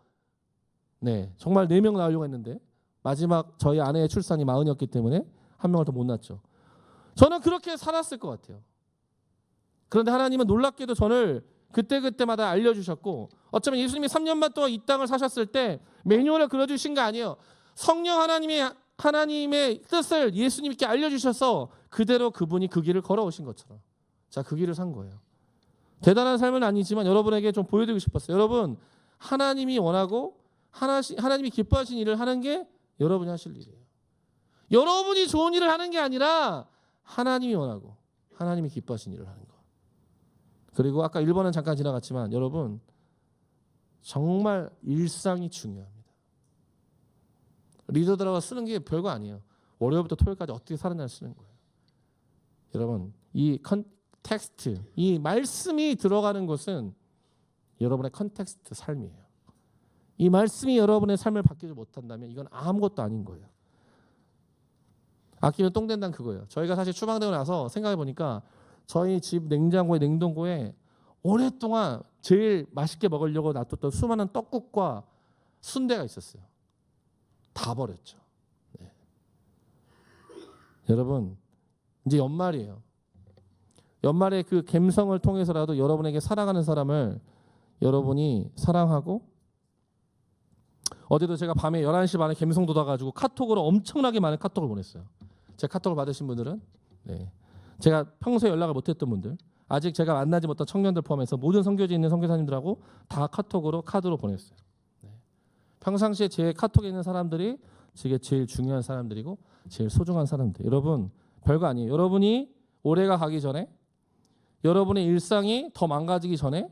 네, 정말 4명 낳으려고 했는데 마지막 저희 아내의 출산이 40이었기 때문에 1명을 더 못 낳았죠. 저는 그렇게 살았을 것 같아요. 그런데 하나님은 놀랍게도 저를 그때그때마다 알려주셨고, 어쩌면 예수님이 3년 동안 이 땅을 사셨을 때 매뉴얼을 그려주신 거 아니에요. 성령 하나님의 뜻을 예수님께 알려주셔서 그대로 그분이 그 길을 걸어오신 것처럼, 자, 그 길을 산 거예요. 대단한 삶은 아니지만 여러분에게 좀 보여드리고 싶었어요. 여러분, 하나님이 원하고 하나님이 기뻐하신 일을 하는 게 여러분이 하실 일이에요. 여러분이 좋은 일을 하는 게 아니라 하나님이 원하고 하나님이 기뻐하신 일을 하는 거. 그리고 아까 1번은 잠깐 지나갔지만 여러분, 정말 일상이 중요합니다. 리더들하고 쓰는 게 별거 아니에요. 월요일부터 토요일까지 어떻게 살았나를 쓰는 거예요. 여러분, 이 컨텍스트, 이 말씀이 들어가는 곳은 여러분의 컨텍스트 삶이에요. 이 말씀이 여러분의 삶을 바뀌지 못한다면 이건 아무것도 아닌 거예요. 아끼면 똥 된다는 그거예요. 저희가 사실 추방되고 나서 생각해 보니까 저희 집 냉동고에 오랫동안 제일 맛있게 먹으려고 놔뒀던 수많은 떡국과 순대가 있었어요. 다 버렸죠. 네. 여러분, 이제 연말이에요. 연말에 그 갬성을 통해서라도 여러분에게 사랑하는 사람을 여러분이 사랑하고, 어제도 제가 밤에 11시 반에 갬성 돋아가지고 카톡으로 엄청나게 많은 카톡을 보냈어요. 제 카톡을 받으신 분들은, 네, 제가 평소에 연락을 못했던 분들, 아직 제가 만나지 못한 청년들 포함해서 모든 선교지에 있는 선교사님들하고 다 카톡으로 카드로 보냈어요. 네. 평상시에 제 카톡에 있는 사람들이 제일 중요한 사람들이고 제일 소중한 사람들. 여러분 별거 아니에요. 여러분이 올해가 가기 전에, 여러분의 일상이 더 망가지기 전에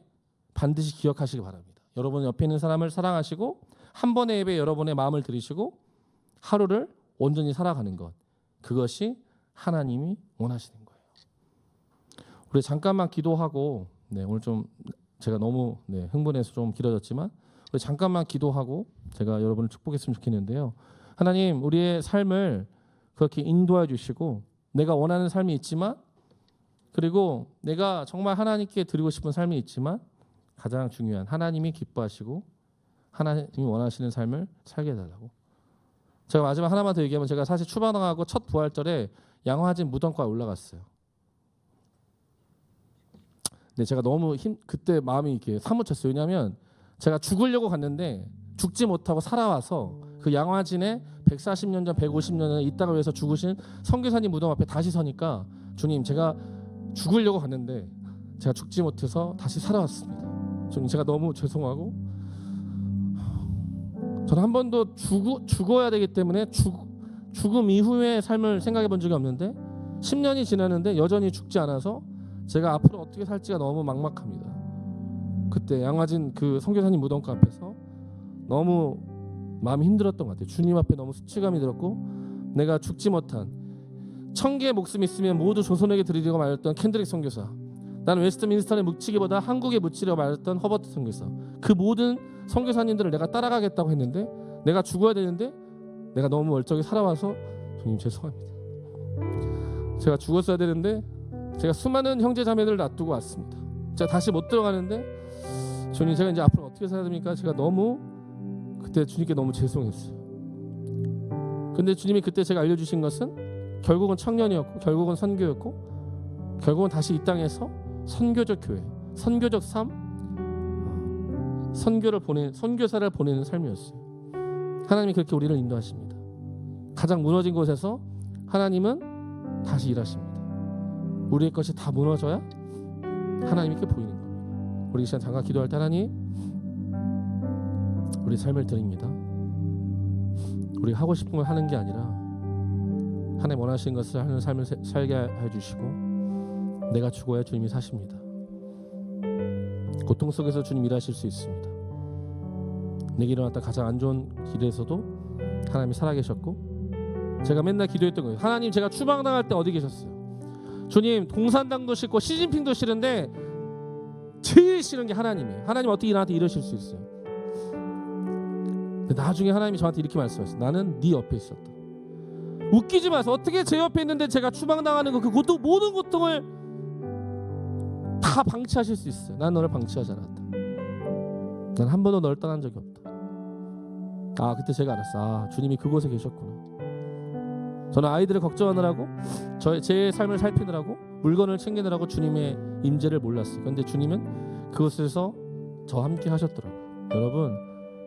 반드시 기억하시기 바랍니다. 여러분 옆에 있는 사람을 사랑하시고 한 번의 예배에 여러분의 마음을 들이시고 하루를 온전히 살아가는 것, 그것이 하나님이 원하시는 거예요. 우리 잠깐만 기도하고, 네, 오늘 좀 제가 너무 흥분해서 좀 길어졌지만 우리 잠깐만 기도하고 제가 여러분을 축복했으면 좋겠는데요. 하나님, 우리의 삶을 그렇게 인도해 주시고, 내가 원하는 삶이 있지만, 그리고 내가 정말 하나님께 드리고 싶은 삶이 있지만, 가장 중요한 하나님이 기뻐하시고 하나님이 원하시는 삶을 살게 해달라고. 제가 마지막 하나만 더 얘기하면, 제가 사실 추방당하고 첫 부활절에 양화진 무덤가에 올라갔어요. 근데 제가 너무 그때 마음이 이렇게 사무쳤어요. 왜냐하면 제가 죽으려고 갔는데 죽지 못하고 살아와서 그 양화진에 140년 전, 150년 전에 이 땅을 위해서 죽으신 선교사님 무덤 앞에 다시 서니까, 주님, 제가 죽으려고 갔는데 제가 죽지 못해서 다시 살아왔습니다. 주님, 제가 너무 죄송하고, 저는 한 번도 죽어야 되기 때문에 죽음 이후의 삶을 생각해 본 적이 없는데 10년이 지났는데 여전히 죽지 않아서 제가 앞으로 어떻게 살지가 너무 막막합니다. 그때 양화진 그 선교사님 무덤가 앞에서 너무 마음이 힘들었던 것 같아요. 주님 앞에 너무 수치감이 들었고, 내가 죽지 못한 1000개의 목숨 있으면 모두 조선에게 드리려고 말했던 캔드릭 선교사, 나는 웨스트민스턴에 묻히기보다 한국에 묻히려고 말했던 허버트 선교사, 그 모든 선교사님들을 내가 따라가겠다고 했는데 내가 죽어야 되는데 내가 너무 멀쩡히 살아와서, 주님 죄송합니다. 제가 죽었어야 되는데 제가 수많은 형제 자매들을 놔두고 왔습니다. 제가 다시 못 들어가는데, 주님, 제가 이제 앞으로 어떻게 살아야 됩니까? 제가 너무 그때 주님께 너무 죄송했어요. 근데 주님이 그때 제가 알려주신 것은 결국은 청년이었고, 결국은 선교였고, 결국은 다시 이 땅에서 선교적 교회, 선교적 삶, 선교사를 보내는 삶이었어요. 하나님이 그렇게 우리를 인도하십니다. 가장 무너진 곳에서 하나님은 다시 일하십니다. 우리의 것이 다 무너져야 하나님께 보이는 겁니다. 우리 이 시간 잠깐 기도할 때, 하나님, 우리 삶을 드립니다. 우리가 하고 싶은 걸 하는 게 아니라 하나님 원하시는 것을 하는 삶을 살게 해주시고, 내가 죽어야 주님이 사십니다. 고통 속에서 주님 일하실 수 있습니다. 내게 일어났다 가장 안 좋은 길에서도 하나님이 살아계셨고, 제가 맨날 기도했던 거예요. 하나님, 제가 추방당할 때 어디 계셨어요? 주님, 공산당도 싫고 시진핑도 싫은데 제일 싫은 게 하나님이에요. 하나님 어떻게 나한테 이러실 수 있어요? 근데 나중에 하나님이 저한테 이렇게 말씀하셨어요. 나는 네 옆에 있었다. 웃기지 마세요. 어떻게 제 옆에 있는데 제가 추방당하는 거, 그 모든 고통을 다 방치하실 수 있어요. 난 너를 방치하지 않았다. 난 한 번도 너를 떠난 적이 없다. 그때 제가 알았어. 주님이 그곳에 계셨구나. 저는 아이들을 걱정하느라고, 제 삶을 살피느라고, 물건을 챙기느라고 주님의 임재를 몰랐어요. 그런데 주님은 그곳에서 저와 함께 하셨더라고요.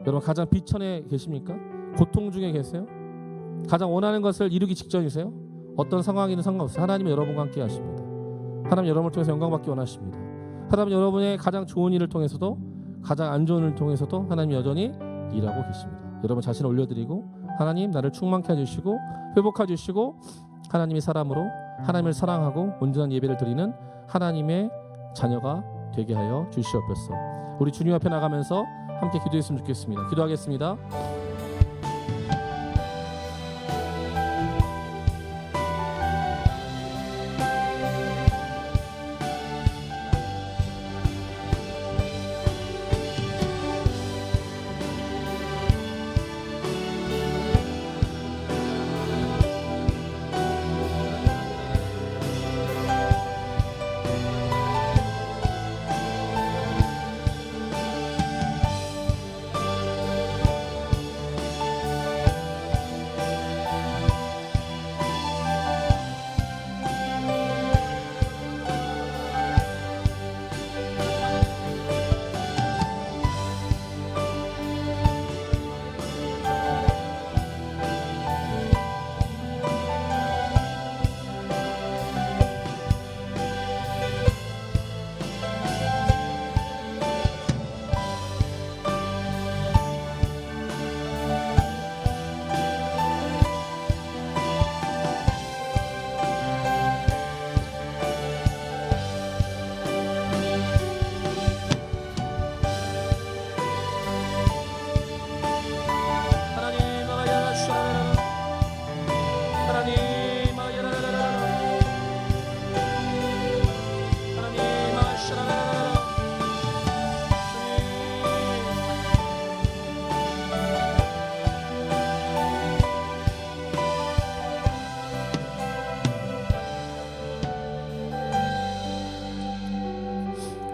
여러분 가장 비천에 계십니까? 고통 중에 계세요? 가장 원하는 것을 이루기 직전이세요? 어떤 상황이든 상관없어요. 하나님은 여러분과 함께 하십니다. 하나님 여러분을 통해서 영광받기 원하십니다. 하나님 여러분의 가장 좋은 일을 통해서도, 가장 안 좋은 일을 통해서도 하나님 여전히 일하고 계십니다. 여러분 자신을 올려드리고, 하나님 나를 충만케 해주시고 회복해 주시고, 하나님의 사람으로 하나님을 사랑하고 온전한 예배를 드리는 하나님의 자녀가 되게 하여 주시옵소서. 우리 주님 앞에 나가면서 함께 기도했으면 좋겠습니다. 기도하겠습니다.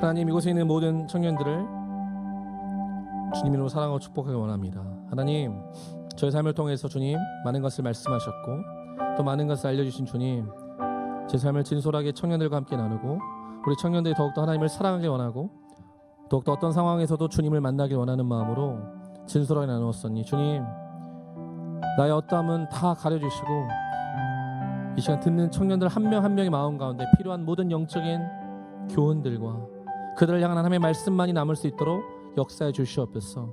하나님, 이곳에 있는 모든 청년들을 주님으로 사랑하고 축복하기 원합니다. 하나님, 저의 삶을 통해서 주님 많은 것을 말씀하셨고 또 많은 것을 알려주신 주님, 제 삶을 진솔하게 청년들과 함께 나누고 우리 청년들이 더욱더 하나님을 사랑하기 원하고 더욱더 어떤 상황에서도 주님을 만나길 원하는 마음으로 진솔하게 나누었으니 주님, 나의 어떠함은 다 가려주시고 이 시간 듣는 청년들 한 명 한 명의 마음 가운데 필요한 모든 영적인 교훈들과 그들을 향한 하나님의 말씀만이 남을 수 있도록 역사해 주시옵소서.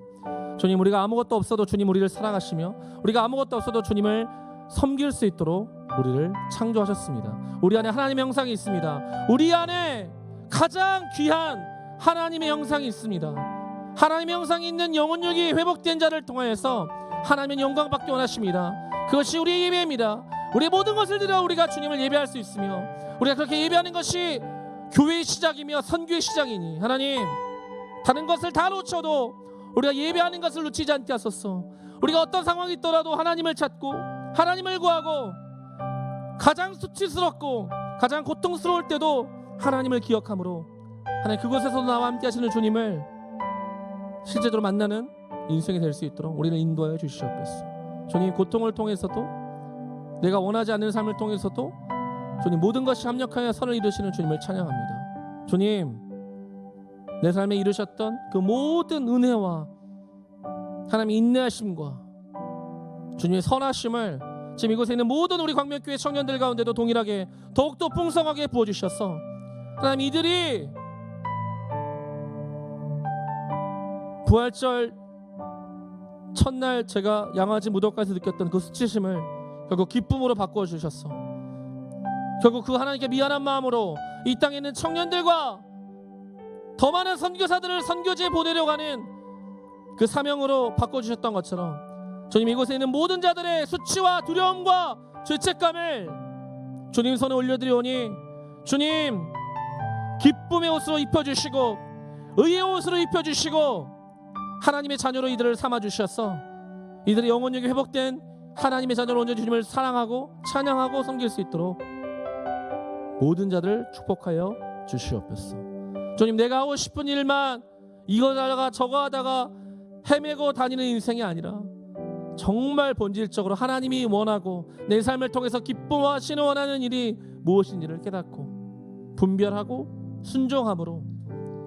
주님, 우리가 아무것도 없어도 주님 우리를 사랑하시며 우리가 아무것도 없어도 주님을 섬길 수 있도록 우리를 창조하셨습니다. 우리 안에 하나님의 형상이 있습니다. 우리 안에 가장 귀한 하나님의 형상이 있습니다. 하나님의 형상이 있는 영혼력이 회복된 자를 통하여서 하나님의 영광 받기 원하십니다. 그것이 우리의 예배입니다. 우리의 모든 것을 들여 우리가 주님을 예배할 수 있으며 우리가 그렇게 예배하는 것이 교회의 시작이며 선교의 시작이니 하나님, 다른 것을 다 놓쳐도 우리가 예배하는 것을 놓치지 않게 하소서. 우리가 어떤 상황이 있더라도 하나님을 찾고 하나님을 구하고 가장 수치스럽고 가장 고통스러울 때도 하나님을 기억함으로 하나님, 그곳에서도 나와 함께 하시는 주님을 실제로 만나는 인생이 될 수 있도록 우리를 인도하여 주시옵소서. 주님, 고통을 통해서도 내가 원하지 않는 삶을 통해서도 주님 모든 것이 합력하여 선을 이루시는 주님을 찬양합니다. 주님, 내 삶에 이루셨던 그 모든 은혜와 하나님의 인내하심과 주님의 선하심을 지금 이곳에 있는 모든 우리 광명교회 청년들 가운데도 동일하게 더욱더 풍성하게 부어주셔서 하나님, 이들이 부활절 첫날 제가 양아지 무덤가에서 느꼈던 그 수치심을 결국 기쁨으로 바꾸어 주셨어. 결국 그 하나님께 미안한 마음으로 이 땅에 있는 청년들과 더 많은 선교사들을 선교지에 보내려고 하는 그 사명으로 바꿔주셨던 것처럼 주님, 이곳에 있는 모든 자들의 수치와 두려움과 죄책감을 주님 손에 올려드리오니 주님, 기쁨의 옷으로 입혀주시고 의의 옷으로 입혀주시고 하나님의 자녀로 이들을 삼아주셔서 이들의 영혼력이 회복된 하나님의 자녀로 온전히 주님을 사랑하고 찬양하고 섬길 수 있도록 모든 자들을 축복하여 주시옵소서. 주님, 내가 하고 싶은 일만 이거 하다가 저거 하다가 헤매고 다니는 인생이 아니라 정말 본질적으로 하나님이 원하고 내 삶을 통해서 기뻐하시는 원하는 일이 무엇인지를 깨닫고 분별하고 순종함으로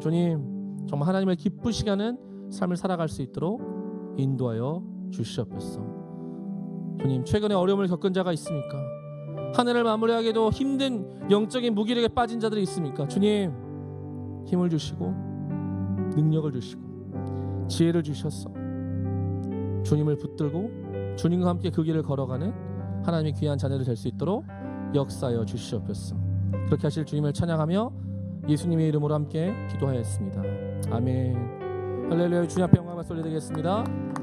주님, 정말 하나님을 기쁘시게 하는 삶을 살아갈 수 있도록 인도하여 주시옵소서. 주님, 최근에 어려움을 겪은 자가 있습니까? 한 해를 마무리하기도 힘든 영적인 무기력에 빠진 자들이 있습니까? 주님, 힘을 주시고 능력을 주시고 지혜를 주셔서 주님을 붙들고 주님과 함께 그 길을 걸어가는 하나님의 귀한 자녀들 될 수 있도록 역사하여 주시옵소서. 그렇게 하실 주님을 찬양하며 예수님의 이름으로 함께 기도하였습니다. 아멘. 할렐루야. 주님 앞에 영광을 돌려드리겠습니다.